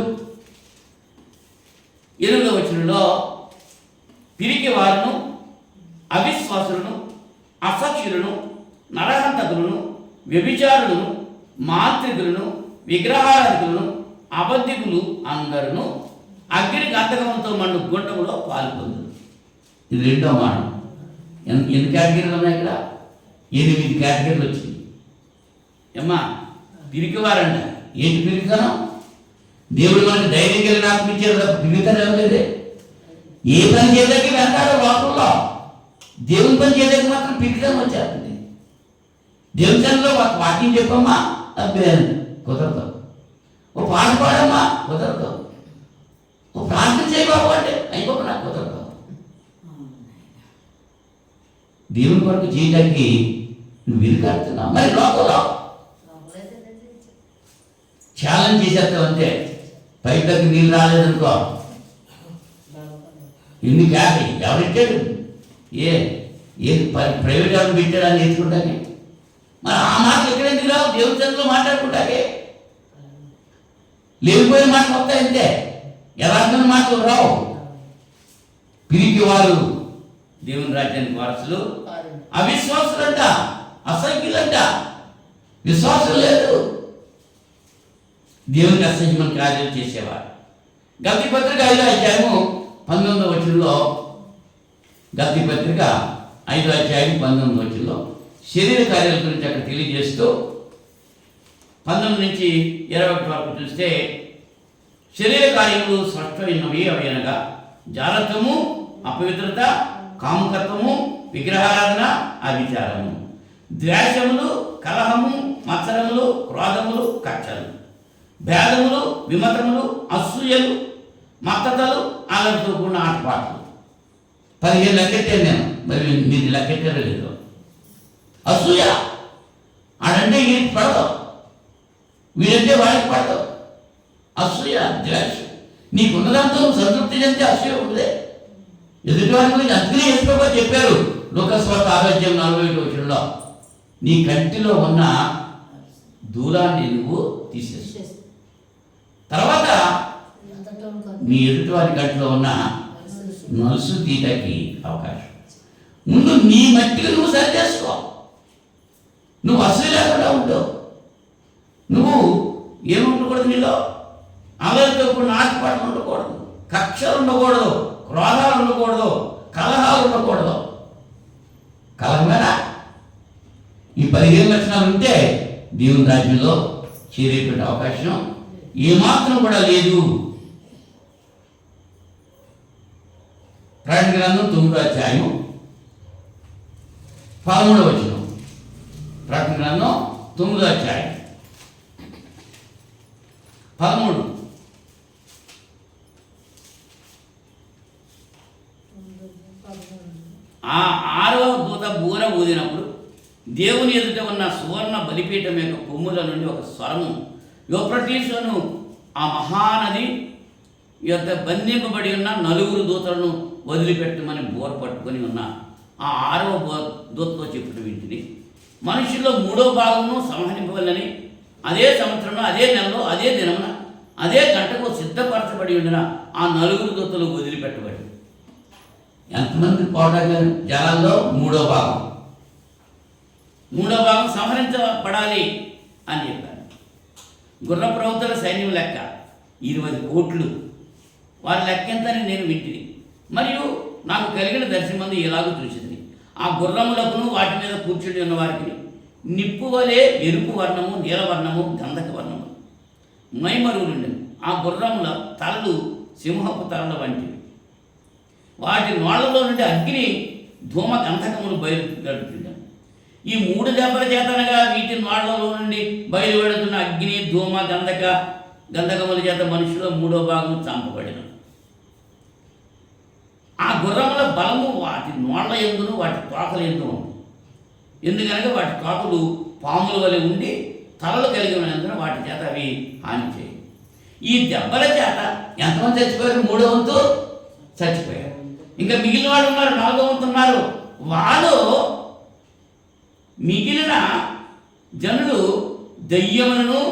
8వ వచనంలో పిరికి వారును, అవిశ్వాసులను, అసఖ్యులను, నరహంతకులను, వ్యభిచారులను, మాంత్రికులను, విగ్రహారాధికులను, అబద్ధికులు అందరూ అగ్ని గంధకముతో మండు గుండములో పాల్పొందురు. ఇది రెండో మాట. ఎన్ని కేటగిరీలు ఉన్నాయి ఇక్కడ? 8 కేటగిరీలు వచ్చింది. ఏమ్మా పిరికివారంట. ఏంటి పిరికితనం? దేవుడు మనకి ధైర్యం కలిగిన ఆత్మించారు తప్ప పిరికితనం ఏమలేదే. ఏ పని చేయడానికి వెంటాడో లోపంలో, దేవుని పని చేయడానికి మాత్రం పిరికితనం వచ్చేస్తుంది. దేవుని చంద్రలో వాక్యం చెప్పమ్మా, అబ్బే కుదరదు. ఓ పాట పాడమ్మా, కుదరదు. ఓ ప్రార్థన చేయబాబు అంటే అయిపోక నాకు కుదరదు. దేవుని కొరకు చేయడానికి నువ్వు వెనుకాడుతున్నావు. మరి లోపల ఛాలెంజ్ చేసేస్తావు అంతే. పైప్ దగ్గర నీళ్ళు రాలేదనుకో, ఇన్ని క్యాబ్ ఎవరిచ్చాడు? ప్రైవేట్ ఎవరు పెట్టాడు అని నేర్చుకుంటాకే. మరి ఆ మాటలు ఎక్కడెందుకు రావు? దేవుని చదువులో మాట్లాడుకుంటాకే. లేకపోయిన మాటలు వస్తాయి అంతే, యథార్థమైన మాటలు రావు. పిరికి వారు దేవుని రాజ్యానికి వారసులు, అవిశ్వాసులంట, అసంఖ్యులంట. విశ్వాసం లేదు, దేవునికి అసహ్యమైన కార్యాలు చేసేవారు. గల్తీ పత్రిక 5వ వచనంలో, గల్తీ పత్రిక 5వ వచనంలో శరీర కార్యాల గురించి అక్కడ తెలియజేస్తూ 19 నుంచి 21 వరకు చూస్తే, శరీర కార్యములు స్పష్టమైనవి అవనగా జారత్వము, అపవిత్రత, కాముకత్వము, విగ్రహారాధన, అవిచారము, ద్వేషములు, కలహము, మత్సరములు, క్రోధములు, కక్షలు, భేదములు, విమతములు, అసూయలు, మత్తతలు, అలరితో కూడిన ఆటపాటలు. 15 లెక్కెట్టాను నేను, మరి మీరు లెక్కెట్టారో లేదు. అసూయ, ఆడంటే వీడికి పడదు, వీడంటే వాడికి పడదు. అసూయ, ద్వేషం. నీకున్నదాంతో సంతృప్తి చెందితే అసూయ ఉండదే. ఎదుటివారి గురించి అందుకనే యేసుప్రభువు చెప్పారు లూకాసు వార్త 6:41 వచనంలో, నీ కంటిలో ఉన్న దూలాన్ని నువ్వు తీసేస్తావు, తర్వాత నీ ఎదుటివారి కంటిలో ఉన్న నలుసు తీయటానికి అవకాశం. ముందు నీ మట్టికి నువ్వు సరి చేసుకో. నువ్వు అసలు లేకుండా ఉంటావు. నువ్వు ఏముండకూడదు, నీలో అలరితో కూడిన ఆటపాటలు ఉండకూడదు, కక్షలు ఉండకూడదు, క్రోధాలు ఉండకూడదు, కలహాలు ఉండకూడదు. కలహమేనా? ఈ 15 లక్షణాలు ఉంటే దేవుని రాజ్యంలో చేరేటువంటి అవకాశం ఏమాత్రం కూడా లేదు. ప్రకటన గ్రంథం 9వ అధ్యాయం 13వ వచనం. ప్రకటన గ్రంథం 9వ అధ్యాయం 13. ఆ 6వ దూత బూర ఊదినప్పుడు దేవుని ఎదుట ఉన్న సువర్ణ బలిపీఠం యొక్క కొమ్ముల నుండి ఒక స్వరము, యూఫ్రటీసును ఆ మహానది యొక్క బంధింపబడి ఉన్న 4 దూతలను వదిలిపెట్టమని బోర పట్టుకొని ఉన్న ఆ 6వ దూతతో చెప్పిన వీటిని, మనుషుల్లో 3వ భాగమును సంహరింపవలని అదే సంవత్సరంలో, అదే నెలలో, అదే దినమున, అదే గంటకు సిద్ధపరచబడి ఉండిన ఆ 4 దూతలు వదిలిపెట్టబడి. ఎంతమంది పోవడానికి జనాల్లో 3వ భాగం సంహరించబడాలి అని చెప్పారు. గుర్ర ప్రవక్తల సైన్యం లెక్క 20 కోట్లు. వారి లెక్క ఎంతని నేను వింటిని. మరియు నాకు కలిగిన దర్శనమందు ఎలాగో చూసింది, ఆ గుర్రములకును వాటి మీద కూర్చుని ఉన్న వారికి నిప్పు వలె ఎరుపు వర్ణము, నీలవర్ణము, గంధక వర్ణము మైమరులుండెను. ఆ గుర్రముల తలలు సింహపు తలల వంటివి. వాటి నోళ్లలో నుండి అగ్ని, ధూమ, గంధకములు బయలుదేరుతుండెను. ఈ 3 దెబ్బల చేతనగా వీటి నోళ్లలో నుండి బయలువెడుతున్న అగ్ని, ధూమ, గంధకముల చేత మనుషులో 3వ భాగం చంపబడిన. ఆ గుర్రముల బలము వాటి నోళ్ల యందును వాటి తోకల యందు ఉంది. ఎందుకనగా వాటి తోకలు పాముల వలె ఉండి తలలు కలిగి ఉన్నందున వాటి చేత అవి హాని చేయి. ఈ దెబ్బల చేత ఎంతమంది చచ్చిపోయారు? 3వ వంతు చచ్చిపోయారు. ఇంకా మిగిలిన వాళ్ళు ఉన్నారు, 4వ వంతు ఉన్నారు. వాళ్ళు మిగిలిన జనులు దెయ్యములను,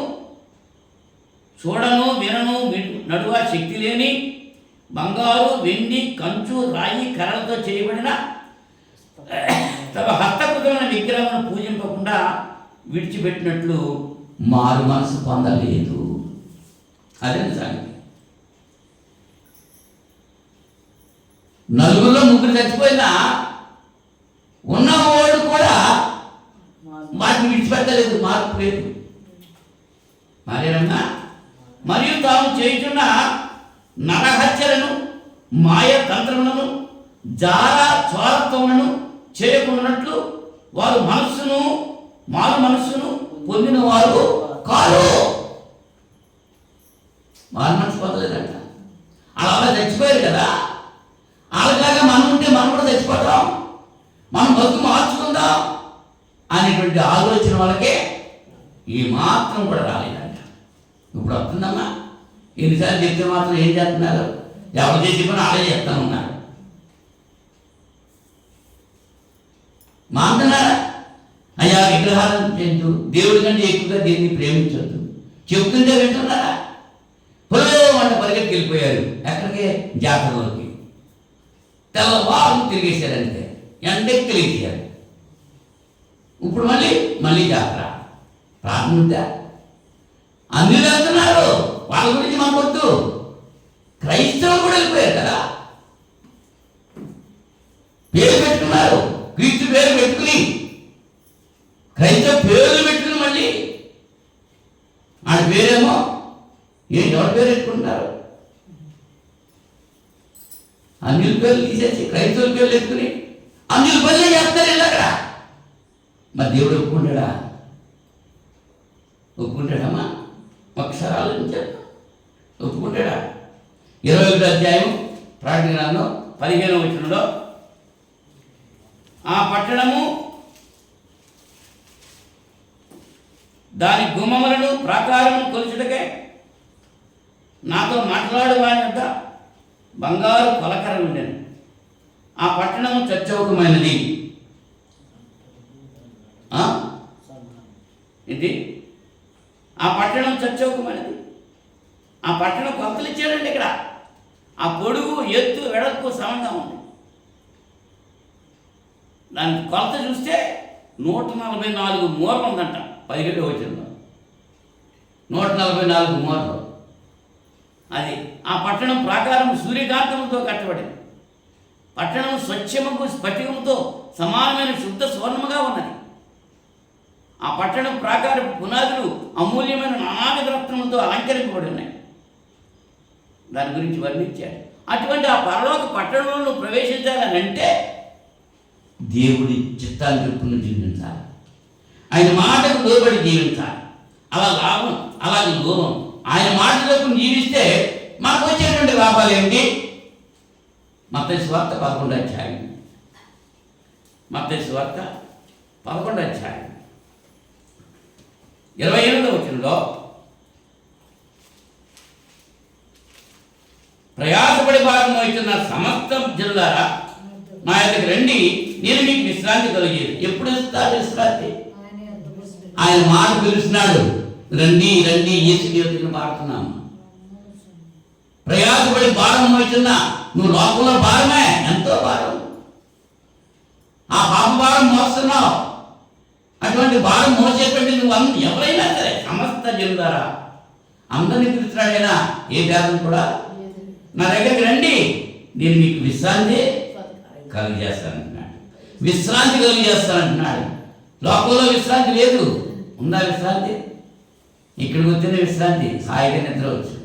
చూడను, వినను, నడువ శక్తి లేని బంగారు, వెండి, కంచు, రాయి, కర్రలతో చేయబడిన తమ హస్తకృతమైన విగ్రహమును పూజింపకుండా విడిచిపెట్టినట్లు మారు మనసు పొందలేదు. అదే సంగతి. 4గురిలో 3 చచ్చిపోయినా ఉన్నవాడు కూడా వాటిని విడిచిపెట్టలేదు, మార్పు లేదు. మరేనమ్మా, మరియు తాము చేయుచున్న నరహత్యలను, మాయ తంత్రములను, జార చోరత్వములను చేయకున్నట్లు వారు మారు మనస్సును పొందిన వారు కాదు. మారు మనసు పొందలేదంట. అలా చచ్చిపోయారు కదా, అలాగా మనం ఉంటే మనం కూడా చచ్చిపోతాం, మనం బతుకు మార్చుకుందాం అనేటువంటి ఆలోచన వాళ్ళకే ఈ మాత్రం కూడా రాలేదంట. ఇప్పుడు వస్తుందమ్మా, ఎన్నిసార్లు చెప్తే మాత్రం ఏం చేస్తున్నారు? ఎవరు చేసి పని అలా చెప్తా ఉన్నారు. మాంటున్నారా? అయ్యా విగ్రహాలను చెందు, దేవుడి కంటే ఎక్కువగా దీన్ని ప్రేమించొద్దు చెప్తుంటే వింటున్నారా? పొలం వంట పరిగెత్తి వెళ్ళిపోయారు. ఎక్కడికి? జాతరలోకి. తెల్లవారు తిరిగేశారంటే ఎండెక్కి తెలియజేయాలి. ఇప్పుడు మళ్ళీ జాతర ప్రారంభించా. అన్ని వెళ్తున్నారు, వాళ్ళ గురించి మనకొద్దు. క్రైస్తవులు కూడా వెళ్ళిపోయారు కదా, పేరు పెట్టుకున్నారు. క్రీస్తు పేరు పెట్టుకుని, క్రైస్తవ పేర్లు పెట్టుకుని మళ్ళీ ఆడ పేరేమో ఎవరి పేరు పెట్టుకుంటారు? అన్యుల పేర్లు తీసేసి క్రైస్తవుల పేర్లు పెట్టుకుని అన్యుల పనులే చేస్తారు వీళ్ళు అక్కడ. మరి దేవుడు ఒప్పుకుంటాడమ్మా? ఒకసారి ఆలోచించాడు. ఒప్పుకుంటాడా? 21వ అధ్యాయం ప్రకటన గ్రంథం 15వ వచనంలో, ఆ పట్టణము దాని గుమ్మములను ప్రాకారమును కొలుచుటకే నాతో మాట్లాడు వాని వద్ద బంగారు కొలకర ఉండెను. ఆ పట్టణము చచ్చౌకమైనది. ఇది ఆ పట్టణం చచ్చౌకమైనది. ఆ పట్టణం కొలతలు ఇచ్చాడండి ఇక్కడ. ఆ పొడుగు, ఎత్తు, వెడల్పు సమంగా ఉంది. దాని కొలత చూస్తే 144 మూరలు ఉందంట. 17వ వచనంలో 144 మూరలు. అది ఆ పట్టణం ప్రాకారం సూర్యకాంతముతో కట్టబడింది. పట్టణం స్వచ్ఛముకు స్ఫటికముతో సమానమైన శుద్ధ సువర్ణముగా ఉన్నది. ఆ పట్టణం ప్రాకారం పునాదులు అమూల్యమైన నానావిధ రత్నములతో అలంకరింపబడి ఉన్నాయి. దాని గురించి వర్ణించాడు. అటువంటి ఆ పరలోక పట్టణంలో ప్రవేశించాలని అంటే దేవుడి చిత్తాన్ని చెప్పుకుని జీవించాలి, ఆయన మాటకు లోబడి జీవించాలి. అలాగే లోబం ఆయన మాట చెప్పుకుని జీవిస్తే మనకు వచ్చేటువంటి లాభాలు ఏమిటి? మత్తయి సువార్త 11వ అధ్యాయం. మత్తయి సువార్త 11వ అధ్యాయం 28వ వచనంలో, ప్రయాసపడి భారం మోస్తున్న సమస్త జనులారా నా యొద్దకు రండి, నేను మీకు విశ్రాంతి కలిగేది. ఎప్పుడు ఇస్తారు విశ్రాంతి? ఆయన మాట పిలుస్తున్నాడు, రండి రండి, యేసు జ్యోతిని పాడుతున్నాము. ప్రయాసపడి భారం మోస్తున్నా, నువ్వు లోపల భారమే, ఎంతో భారం, ఆ పాప భారం మోస్తున్నావు. అటువంటి భారం మోసేటువంటి నువ్వు ఎవరైనా సరే సమస్త జనులారా, అందరినీ పిలుస్తున్నాడైనా ఏ భేదం కూడా, నా దగ్గరికి రండి, నేను మీకు విశ్రాంతి కలుగజేస్తానంటున్నాడు. విశ్రాంతి కలుగజేస్తానంటున్నాడు. లోకంలో విశ్రాంతి లేదు. ఉందా విశ్రాంతి? ఇక్కడికి వచ్చిన విశ్రాంతి, హాయిగా నిద్రవచ్చు.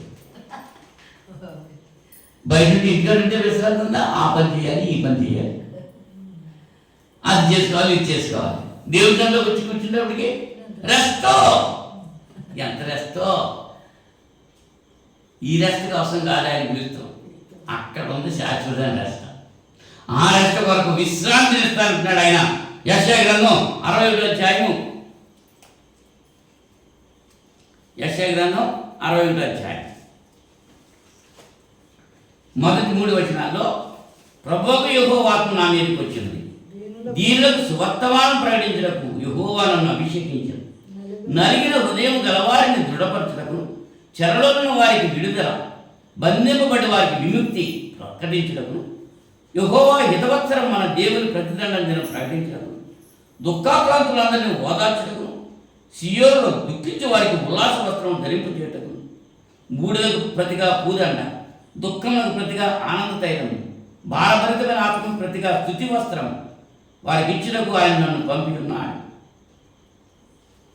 బయట ఇంటికాడ ఉంటే విశ్రాంతి ఉందా? ఆ పని చేయాలి, ఈ పని చేయాలి, అది చేసుకోవాలి, ఇది చేసుకోవాలి. దేవుడి దాంట్లోకి వచ్చి కూర్చున్నప్పటికీ రెస్టో, ఎంత రెస్టో. ఈ రెస్ట్ కోసం కాదు ఆయన పిలుస్తాం, అక్కడ ఉంది శాశ్వతమైన రెస్ట్. ఆ రెస్ట్ కొరకు విశ్రాంతిని ఇస్తానంటున్నాడు ఆయన. యెషయా గ్రంథం 61వ అధ్యాయము, యెషయా గ్రంథం 61వ అధ్యాయం మొదటి 3 వచనాల్లో, ప్రభువుకు యెహోవా ఆత్మ నా మీదకి వచ్చింది, దీనులకు సువర్తమానం ప్రకటించుటకు యెహోవా నన్ను అభిషేకించింది, నలిగిన హృదయం గలవారిని దృఢపరచుటకు, చెరలోనున్న వారికి విడుదల, బంధింపబడి వారికి విముక్తి ప్రకటించుటకు, యెహోవా హితవత్సరం మన దేవుని ప్రతిదండన దినం ప్రకటించుటకు, దుఃఖాక్రాంతులందరినీ ఓదార్చుటకు, సియోనులో దుఃఖించే వారికి ఉల్లాస వస్త్రం ధరింపు చేయుటకు, బూడిదకు ప్రతిగా పూదండ, దుఃఖములకు ప్రతిగా ఆనంద తైలము, భారభరితమైన ఆత్మకు ప్రతిగా స్తుతి వస్త్రం వారికి ఇచ్చినకు ఆయన నన్ను పంపి ఉన్నాడు.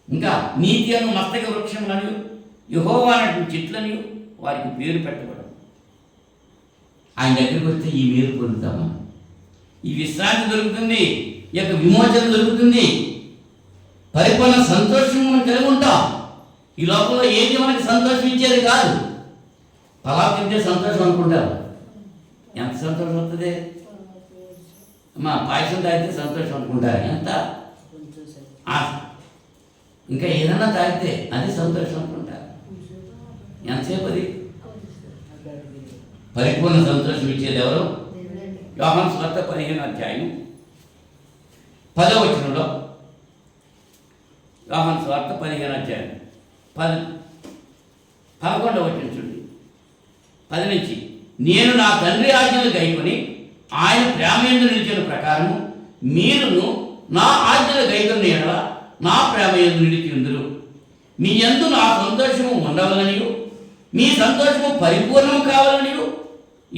ఇంకా నీతి అను మస్తక వృక్షములను యెహోవా అన్నటువంటి చెట్లని వారికి పేరు పెట్టబడదు. ఆయన దగ్గరికి వస్తే ఈ మేలు పొందుతామా? ఈ విశ్రాంతి దొరుకుతుంది, ఈ యొక్క విమోచన దొరుకుతుంది, పరిపూర్ణ సంతోషం మనం కలిగి ఉంటాం. ఈ లోకంలో ఏది మనకి సంతోషం ఇచ్చేది కాదు. పలావ్ తింటే సంతోషం అనుకుంటారు. ఎంత సంతోషం వస్తుంది? అమ్మా పాయసం తాగితే సంతోషం అనుకుంటారు. ఎంత ఆశ. ఇంకా ఏదైనా తాగితే అది సంతోషం అనుకుంటారు. ఎంతసేపు అది? పరిపూర్ణ సంతోషం ఇచ్చేది ఎవరు? యోహాను సువార్త 15వ అధ్యాయం 10వ వచనంలో, యోహాను సువార్త 15వ అధ్యాయం 11వ వచనం చూడండి. 10 నుంచి, నేను నా తండ్రి ఆజ్ఞలు గైకొని ఆయన ప్రేమయందు నిలిచిన ప్రకారము మీరును నా ఆజ్ఞలు గైకొని ఎడల నా ప్రేమయందు నిలిచి ఉందురు. మీ యందు నా సంతోషము ఉండవలనియు మీ సంతోషము పరిపూర్ణము కావాలనియు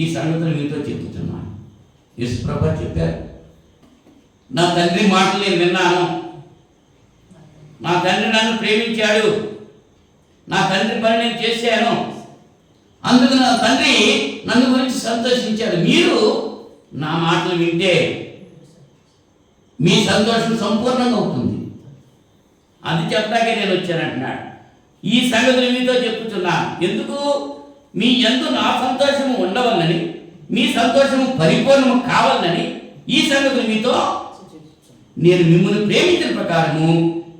ఈ సంగతులు మీతో చెబుతున్నాను. యేసుప్రభువు చెప్పారు, నా తండ్రి మాటలు నేను విన్నాను, నా తండ్రి నన్ను ప్రేమించాడు, నా తండ్రి పని నేను చేశాను, అందుకు నా తండ్రి నన్ను గురించి సంతోషించాడు. మీరు నా మాటలు వింటే మీ సంతోషం సంపూర్ణంగా అవుతుంది. అది చెప్పడాకే నేను వచ్చానంటున్నాడు. ఈ సంగతులు మీతో చెప్పుతున్నాను. ఎందుకు? మీ యందు నా సంతోషము ఉండవలని మీ సంతోషము పరిపూర్ణము కావాలని ఈ సంగతులు మీతో నేను మిమ్మల్ని ప్రేమించిన ప్రకారము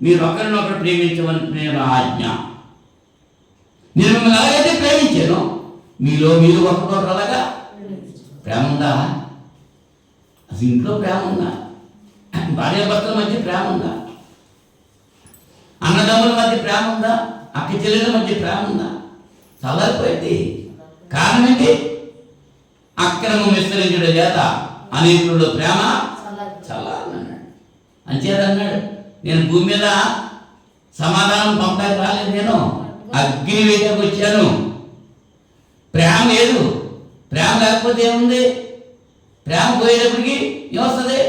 మీరు ఒకరినొకరు ప్రేమించవలని నేను ఆజ్ఞ. నేను మిమ్మల్ని అలాగైతే ప్రేమించాను, మీలో మీరు ఒకరికొకరు అలాగా ప్రేమ ఉందా? అసలు ఇంట్లో ప్రేమ ఉందా? భార్యాభర్తల మధ్య ప్రేమ ఉందా? అన్నదమ్ముల మధ్య ప్రేమ ఉందా? అక్క చెల్లెల మధ్య ప్రేమ ఉందా? చల్లారిపోయింది. కారణం ఏంటి? అక్రమం విస్తరించడం చేత అనేకుల్లో ప్రేమ చల్లారన్నాడు. అంచేత అన్నాడు, నేను భూమి మీద సమాధానం పంపడానికి రాలేదు, నేను అగ్ని వేయడానికి వచ్చాను. ప్రేమ లేదు. ప్రేమ లేకపోతే ఏముంది? ప్రేమ పోయేటప్పటికి ఏమొస్తుంది?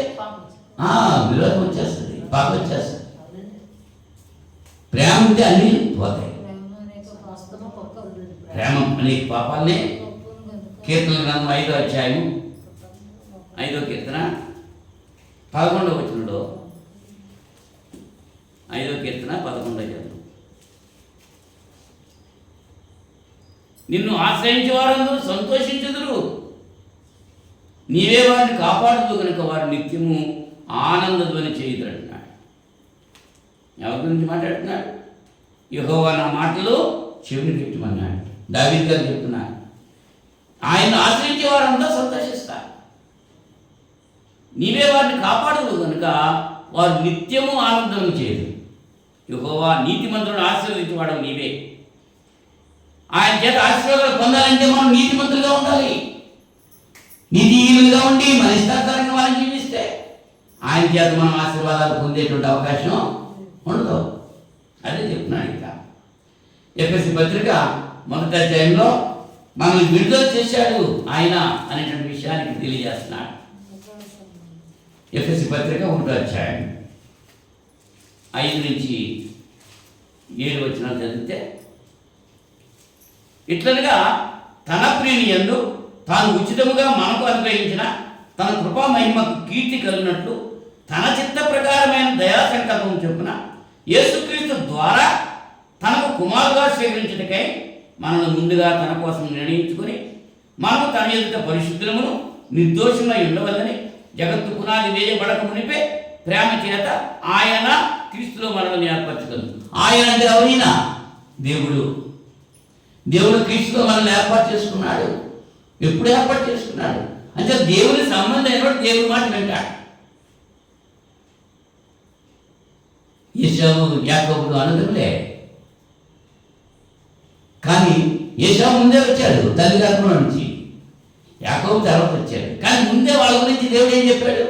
విరోధం వచ్చేస్తుంది, పాపం వచ్చేస్తుంది. ప్రేమ ఉంటే అన్నీ పోతాయి. ప్రేమ అనేక పాపాలనే కీర్తన గ్రంథం 5వ అధ్యాయం 5వ కీర్తన 11వ వచనంలో, 5వ కీర్తన 11వ వచనం, నిన్ను ఆశ్రయించే వారందరూ సంతోషించుదురు, నీవే వారిని కాపాడుతూ కనుక వారు నిత్యము ఆనందధ్వని చేయుదురంటున్నాడు. ఎవరి గురించి మాట్లాడుతున్నాడు? యెహోవా నా మాటలు చెవిని పెట్టమన్నాడు. దావీదు గారు చెప్తున్నారు, ఆయన ఆశ్రయించే వారందరూ సంతోషిస్తారు, నీవే వారిని కాపాడదు కనుక వారు నిత్యము ఆనందం చేయదు. యెహోవా నీతిమంతులను ఆశీర్వదించేవాడు నీవే. ఆయన చేత ఆశీర్వాదాలు పొందాలంటే మనం నీతిమంతులుగా ఉండాలి. నీతిహీనులుగా ఉండి మన ఇష్టాచారంగా మనం జీవిస్తే ఆయన చేత మనం ఆశీర్వాదాలు పొందేటువంటి అవకాశం ఉండదు. అదే చెప్తున్నాడు. ఇంకా ఎఫెసీ పత్రిక 1వ అధ్యాయంలో మనల్ని విడుదల చేశాడు ఆయన అనేటువంటి విషయానికి తెలియజేస్తున్నాడు. ఎఫెసీ పత్రిక 1వ అధ్యాయం 5-7 చదివితే, ఇట్లనగా తన ప్రియుని యందు తాను ఉచితముగా మనకు అనుగ్రహించిన తన కృపా మహిమకు కీర్తి కలిగినట్లు తన చిత్త ప్రకారమైన దయా సంకల్పం చొప్పున యేసుక్రీస్తు ద్వారా తనకు కుమారుగా స్వీకరించుటకై మనల్ని ముందుగా తన కోసం నిర్ణయించుకొని మనము తన ఎదుట పరిశుద్ధులమును నిర్దోషమై ఉండవల్లని జగత్తు పునాది వేయబడక మునిపే ప్రేమ చేత ఆయన క్రీస్తులో మనల్ని ఏర్పరచుకుంది. ఆయన అంటే ఎవరైనా దేవుడు క్రీస్తులో మనల్ని ఏర్పాటు చేసుకున్నాడు. ఎప్పుడు ఏర్పాటు చేసుకున్నాడు అంటే దేవుని సంబంధం అయినప్పుడు దేవుని మాట వింటాడు. ఏశావు యాకోబులు అన్నదమ్ములే, కానీ ఏశావు ముందే వచ్చాడు తల్లి గర్భంలో నుంచి, యాకోబు తర్వాత వచ్చాడు. కానీ ముందే వాళ్ళ గురించి దేవుడు ఏం చెప్పాడు?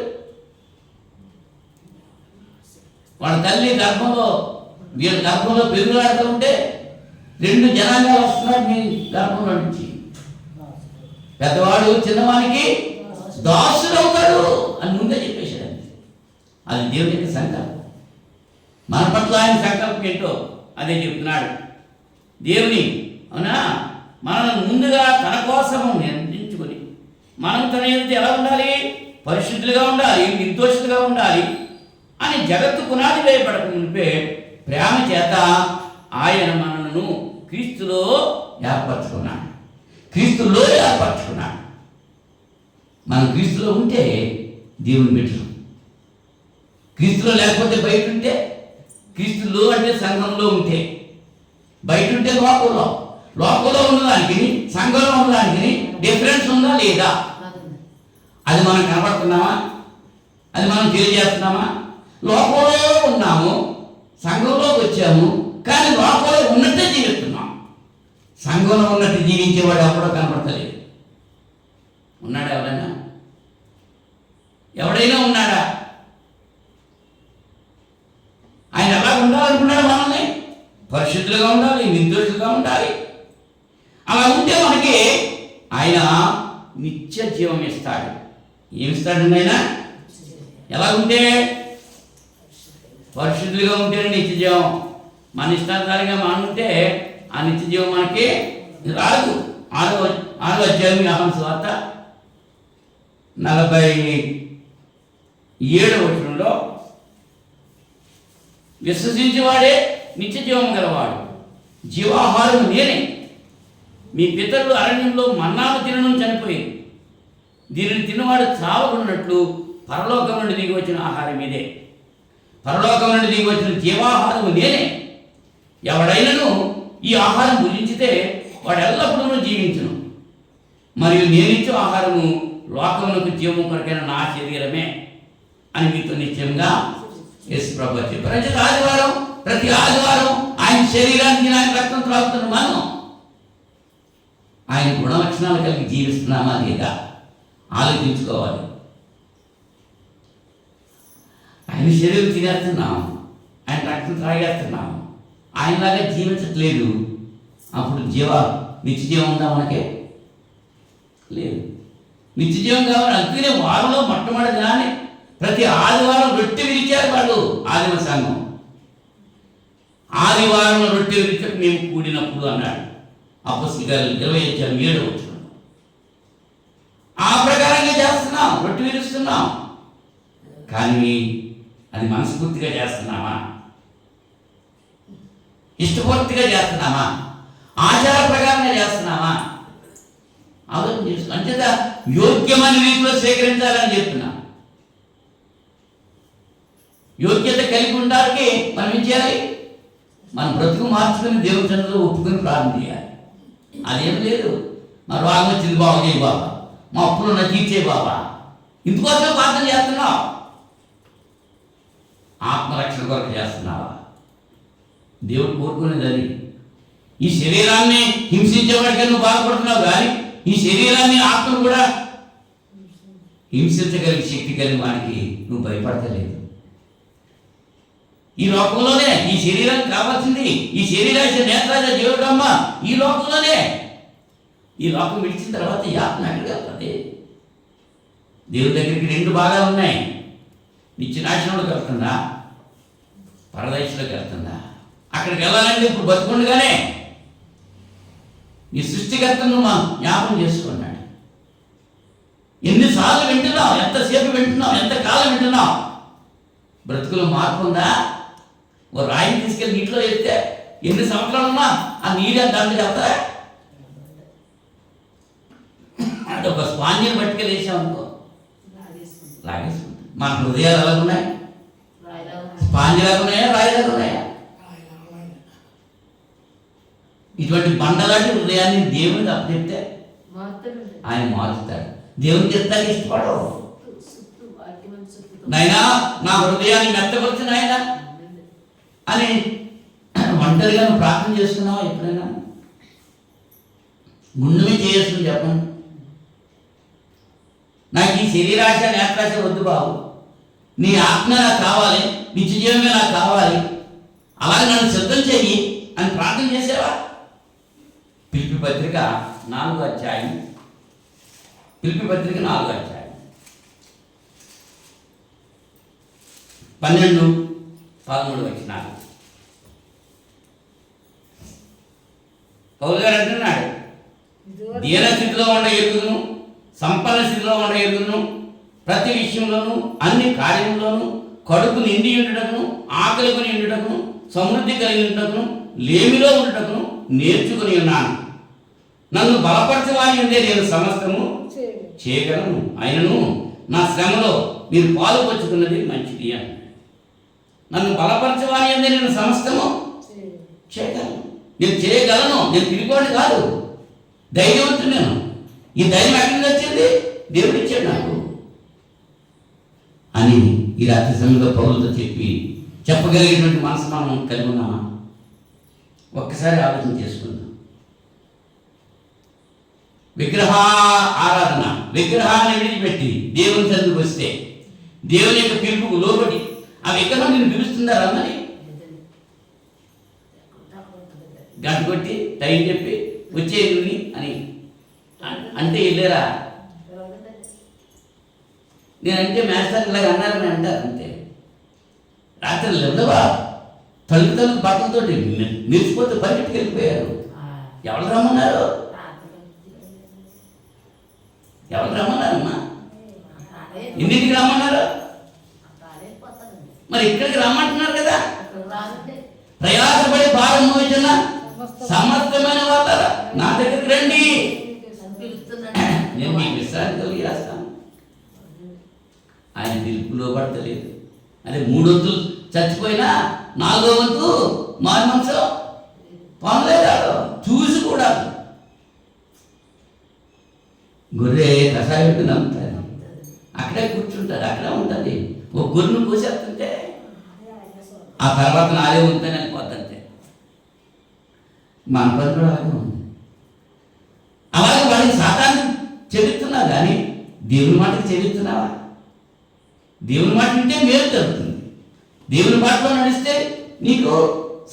వాళ్ళ తల్లి వీళ్ళ గర్భంలో పెరుగులాడుతూ ఉంటే 2 జనాంగాలు వస్తున్నాడు మీ గర్భంలో నుంచి. పెద్దవాడు చిన్నవానికి దాసుడు అవుతాడు అని ముందే చెప్పేశాడు. అది దేవుని యొక్క సంకల్పం. మన పట్ల ఆయన సంకల్పం ఏంటో అదే చెప్తున్నాడు. దేవుని అవునా మనల్ని ముందుగా తన కోసము నిర్ణయించుకొని మనం తన ఎదుట ఎలా ఉండాలి? పరిశుద్ధులుగా ఉండాలి, నిర్దోషులుగా ఉండాలి అని జగత్తు పునాది వేయబడక మునిపే ప్రేమ చేత ఆయన మనలను క్రీస్తులో ఏర్పరచుకున్నాడు. మనం క్రీస్తులో ఉంటే దేవుని బిడ్డలు, క్రీస్తులో లేకపోతే బయట ఉంటే, క్రీస్తులో అంటే సంఘంలో ఉంటే, బయట ఉంటే లోకంలో ఉన్నదానికి సంఘంలో ఉన్నదానికి డిఫరెన్స్ ఉందా లేదా? అది మనం కనపడుతున్నామా? అది మనం తెలియజేస్తున్నామా? లోకంలో ఉన్నాము, సంఘంలోకి వచ్చాము, కానీ లోకంలో ఉన్నట్టే జీవిస్తున్నాం. సంఘంలో ఉన్నట్టు జీవించేవాడు ఎప్పుడో కనపడతలేదు. ఉన్నాడా? ఎవడైనా ఉన్నాడా? ఆయన ఎలా ఉండాలనుకున్నాడు? మనల్ని పరిశుద్ధులుగా ఉండాలి, నిర్దోషులుగా ఉండాలి. అలా ఉంటే మనకి ఆయన నిత్య జీవం ఇస్తాడు. ఏమిస్తాడండి ఆయన? ఎలా ఉంటే? పరిశుద్ధులుగా ఉంటేనే నిత్య జీవం. మన ఇష్టానుసారంగా మనం ఉంటే ఆ నిత్య జీవం మనకి రాదు. 6వ అధ్యాయం యోహాను సువార్త 47వ వచనంలో, విశ్వసించేవాడే నిత్య జీవం గలవాడు, జీవాహారం నేనే. మీ పితరులు అరణ్యంలో మన్నాను తినడం చనిపోయింది, దీనిని తిన్నవాడు చావకున్నట్లు పరలోకం నుండి దిగి వచ్చిన ఆహారం ఇదే. పరలోకం నుండి దిగి వచ్చిన జీవాహారము నేనే. ఎవడైనను ఈ ఆహారం భుజించితే వాడు ఎల్లప్పుడూ జీవించును. మరియు నేనిచ్చే ఆహారము లోకమునకు జీవము కొరకైన నా శరీరమే అని మీతో నిశ్చయంగా యేసు ప్రభువు చెప్పారు. ప్రతి ఆదివారం ఆయన శరీరానికి ఆయన రక్తం త్రాగుతున్న మనం ఆయన గుణలక్షణాలు కలిగి జీవిస్తున్నామా లేదా ఆలోచించుకోవాలి. ఆయన శరీరం తినేస్తున్నాం, ఆయన రక్తం త్రాగేస్తున్నాం, ఆయనలాగా జీవించట్లేదు. అప్పుడు నిత్య జీవం ఉందా? మనకే లేదు. నిత్య జీవం కావాలి. అందుకనే వారంలో మొట్టమొదటి కానీ ప్రతి ఆదివారం రొట్టె విరిచారు వాళ్ళు ఆదిమ సంఘం. ఆదివారం రొట్టె విరిచకు మేము కూడినప్పుడు అన్నాడు అపొస్తలుల కార్యాలు 20:7 వచ్చిన. ఆ ప్రకారంగా చేస్తున్నాం, రొట్టె విరుస్తున్నాం. కానీ అది మనస్ఫూర్తిగా చేస్తున్నామా? ఇష్టపూర్తిగా చేస్తున్నామా? ఆచార ప్రకారంగా చేస్తున్నామా? ఆలోచన చేస్తున్నాం. అంచేత యోగ్యమైన రీతిలో స్వీకరించాలని చెప్తున్నా. యోగ్యత కలిగి ఉండడానికి మనం ఏం చేయాలి? మన బ్రతుకు మార్చుకుని దేవుని సన్నిధిలో ఒప్పుకొని ప్రార్థన చేయాలి. అదేం లేదు, మా రోగం వచ్చింది బాగు చేయి బాబా, మా అప్పులు నా తీర్చే బాబా, ఇందుకోసమే ప్రార్థన చేస్తున్నావు. ఆత్మరక్షణ కొరకు చేస్తున్నావా? దేవుడు కోరుకునేది అది. ఈ శరీరాన్ని హింసించేవాడికి నువ్వు బాధపడుతున్నావు, కానీ ఈ శరీరాన్ని ఆత్మను కూడా హింసించగలిగే శక్తి కలిగిన వాడికి నువ్వు భయపడతలేదు. ఈ లోకంలోనే ఈ శరీరానికి కావాల్సింది, ఈ శరీరాశ నేత్రాశ దేవుడమ్మ ఈ లోకంలోనే. ఈ లోకం విడిచిన తర్వాత ఈ ఆత్మ ఎక్కడికి వెళ్తుంది? దేవుడి దగ్గరికి 2 భాగాలు ఉన్నాయి. నిత్య నాశనంలోకి వెళ్తుందా, పరదేశంలోకి వెళ్తుందా? అక్కడికి వెళ్ళాలంటే ఇప్పుడు బతుకుండగానే ఈ సృష్టికర్తను మా జ్ఞాపం చేసుకున్నాడు. ఎన్నిసార్లు వింటున్నావు, ఎంతసేపు వింటున్నావు, ఎంతకాలం వింటున్నావు? బ్రతుకులో మార్పు ఉందా? ఓ రాయిని తీసుకెళ్ళి నీటిలో వేస్తే ఎన్ని సంవత్సరాలు ఉన్నా ఆ నీరు దాంట్లో వెళ్తారా? అంటే ఒక స్పాంజిని పట్టుకెళ్ళి వేసామనుకో లాగేసుకుంటాం. మన హృదయాలు ఎలా ఉన్నాయి? స్పాంజి లాగా ఉన్నాయా, రాయిలాగా ఉన్నాయా? ఇటువంటి బండలాంటి హృదయాన్ని దేవునికి అప్పచెప్తే ఆయన మారుస్తాడు. దేవునికి ఇస్తానికి ఇష్టపడవు. నాయనా నా హృదయాన్ని మెత్తపరచు నాయనా అని ఒంటరిగా నువ్వు ప్రార్థన చేస్తున్నావా ఎప్పుడైనా? ముందుమే చేస్తుంది చెప్పండి. నాకు ఈ శరీరాశ నేత్రాశ వద్దు బాబు, నీ ఆత్మ నాకు కావాలి, నిత్య జీవమే నాకు కావాలి, అలాగే నన్ను సిద్ధం చెయ్యి అని ప్రార్థన చేసేవా? పిలిపి పత్రిక 4వ అధ్యాయం, పిలిపి పత్రిక 4వ అధ్యాయం 12-13 వచనాలు. పౌలు గారు అంటున్నాడు, దీన స్థితిలో ఉండ ఎరుగును, సంపన్న స్థితిలో ఉండ ఎరుగును, ప్రతి విషయంలోనూ అన్ని కార్యంలోనూ కడుపు నిండి ఉండటకును, ఆకలి కొని ఉండటకును, సమృద్ధి కలిగి ఉండటకును, లేమిలో ఉండటకును నేర్చుకుని ఉన్నాను. నన్ను బలపరచవాని ఉండే నేను సమస్తము చేయగలను. అయినను నా శ్రమలో మీరు పాలు పంచుకున్నది మంచిది అని. నన్ను బలపరచవాని ఉండే నేను సమస్తము చేయగలను. నేను చేయగలను, నేను తిరిగిపోండి కాదు, ధైర్యవంతుడు నేను. ఈ ధైర్యం ఎక్కడి నుంచి వచ్చింది? దేవుడు ఇచ్చాడు నాకు అని ఈ రాత్రి సమయంలో పౌరులతో చెప్పగలిగినటువంటి మనసు మనం కలిగి ఉన్నామా? ఒక్కసారి ఆలోచన చేసుకుందాం. విగ్రహ ఆరాధన, విగ్రహాన్ని విడిచిపెట్టి దేవుని సన్నిధికి వస్తే, దేవుని యొక్క పిలుపుకు లోబడి ఆ విగ్రహం నేను పిలుస్తుందా రమ్మని గంట కొట్టి టైం చెప్పి వచ్చేది అని అంటే వెళ్ళారా? నేనంటే మేస్తారు ఇలాగ అన్నారని అంటారు అంతే. రాత్రి లేవా తల్లి బట్టలతో నిలిచిపోతే పరిగెట్టుకు వెళ్ళిపోయారు. ఎవరు రమ్మన్నారు? ఎవరు రమ్మన్నారమ్మా? ఎన్నింటికి రమ్మన్నారు? మరి ఇక్కడికి రమ్మంటున్నారు కదా. ప్రయాసపడి భారం మోచిన సమర్థమైన వాళ్ళ నా దగ్గరికి రండి, నేను మీకు విశ్రాంతి కలిగి చేస్తాను. ఆయన పిలుపులో పడతలేదు. అదే 3 వంతులు చచ్చిపోయినా 4వ వంతు మారు మనసు పొందలేదాడు. చూసి కూడా గొర్రె కషాయం నమ్ముతాడు, అక్కడే కూర్చుంటాడు, అక్కడే ఉంటుంది. ఒక గొర్రెను కోసేస్తుంటే ఆ తర్వాత నాదే ఉంటాను అనిపోద్దంతే. మన పని కూడా అలాగే ఉంది. అలాగే వాడికి సాతాన్ని చెబుతున్నావు కానీ దేవుని మాటకి చెబుతున్నావా? దేవుని మాట వింటే మేలు జరుగుతుంది. దేవుని మాటలో నడిస్తే నీకు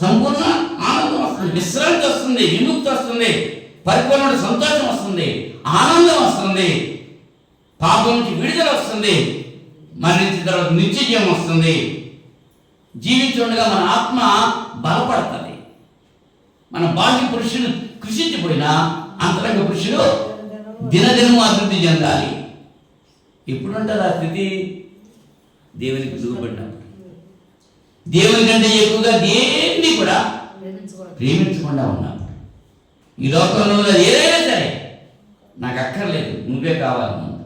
సంపూర్ణ ఆనందం వస్తుంది, విశ్రాంతి వస్తుంది, విముక్తి వస్తుంది, పరిపూర్ణ సంతోషం వస్తుంది, ఆనందం వస్తుంది, పాపం నుంచి విడుదల వస్తుంది, మరణించిన తర్వాత నిత్య జీవం వస్తుంది. జీవించుండగా మన ఆత్మ బలపడుతుంది. మన బాహ్య పురుషుడు కృషించిపోయినా అంతరంగ పురుషుడు దినదినము అభివృద్ధి చెందాలి. ఎప్పుడుంటుంది ఆ స్థితి? దేవునికి దూరపడినప్పుడు, దేవుని కంటే ఎక్కువగా దేన్ని కూడా ప్రేమించకుండా ఉన్నప్పుడు. ఈ లోకంలో ఏదైనా సరే నాకు అక్కర్లేదు, నువ్వే కావాలి. ముందు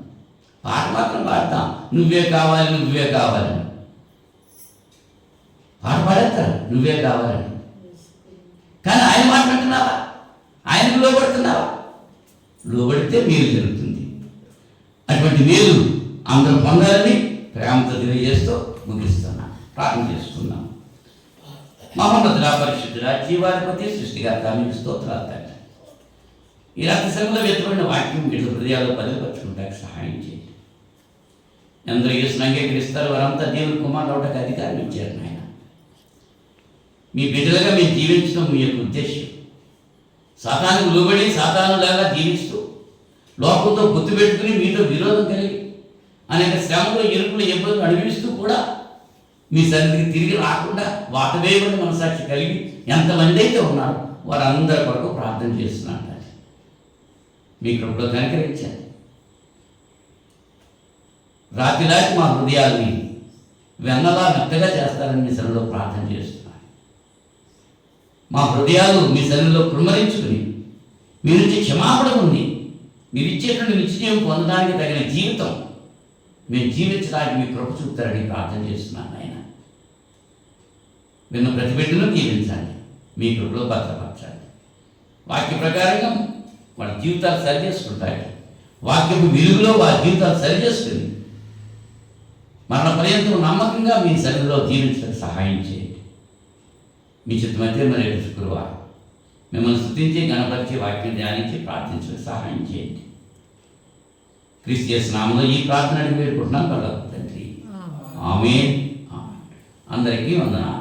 పాట మాత్రం పాడతాం, నువ్వే కావాలి, నువ్వే కావాలని పాట పాడేస్తారు, నువ్వే కావాలని. కానీ ఆయన మాట్లాడుతున్నావా? ఆయనకు లోబడుతున్నావా? లోబడితే మేలు జరుగుతుంది. అటువంటి మేలు అందరూ పొందాలని ప్రేమతో తెలియజేస్తూ ముగిస్తున్నా. ప్రార్థన చేసుకుందాం. మహోన్నతుడా, పరిశుద్ధుడా, జీవాధిపతి, సృష్టికర్త, మీకు స్తోత్రాలు తండ్రి. ఈ రాత్రి సమయంలో వ్యక్తమైన వాక్యం వీళ్ళ హృదయాల్లో బదిలిపరుచుకుంటానికి సహాయం చేయండి. ఎందరో యేసుని అంగీకరిస్తారు వారంతా దేవుని కుమారుడు అవడానికి అధికారం ఇచ్చారు నాయన. మీ బిడ్డలుగా మేము జీవించడం మీ యొక్క ఉద్దేశం. సాతానుకు లోబడి సాతానులాగా జీవిస్తూ లోకంతో గుర్తుపెట్టుకుని మీతో విరోధం కలిగి అనేక శ్రమలు, ఇరుకులు, ఇబ్బందులు అనుభవిస్తూ కూడా మీ సన్నిధికి తిరిగి రాకుండా వాటవేయబడి మనసాక్షి కలిగి ఎంతమంది అయితే ఉన్నారో వారందరి కొరకు ప్రార్థన చేస్తున్నాను తండ్రి. మీ కృపలో కనికరించండి. రాత్రి మా హృదయాల్ని వెన్నలా మెత్తగా చేస్తారని మీ సన్నిధిలో ప్రార్థన చేస్తున్నాను. మా హృదయాలు మీ సన్నిధిలో కృమ్మరించుకుని మీ నుంచి క్షమాపణ ఉంది, మీరు ఇచ్చేటువంటి నిత్యజీవం పొందడానికి తగిన జీవితం మేము జీవించడానికి మీ కృప చూపుతారని ప్రార్థన చేస్తున్నాను ఆయన. విన్న ప్రతి బిడ్డను జీవించండి, మీ కృపలో భద్రపరచండి. వాక్య ప్రకారంగా వాళ్ళ జీవితాలు సరి చేసుకుంటాయి. వాక్యపు వెలుగులో వారి జీవితాలు సరి చేసుకుని మరణ పర్యంతం నమ్మకంగా మీ సన్నిధిలో జీవించడానికి సహాయం చేయండి. మీ చిత్తమైతే మరి శుక్రవారం మిమ్మల్ని స్తుతించి గణపరిచి వాక్యం ధ్యానించి ప్రార్థించడానికి సహాయం చేయండి. క్రీస్తు యేసు నామములో ఈ ప్రార్థన అడిగి వేడుకుంటున్నాం కదా తండ్రి. ఆమేన్. అందరికీ వందనాలు.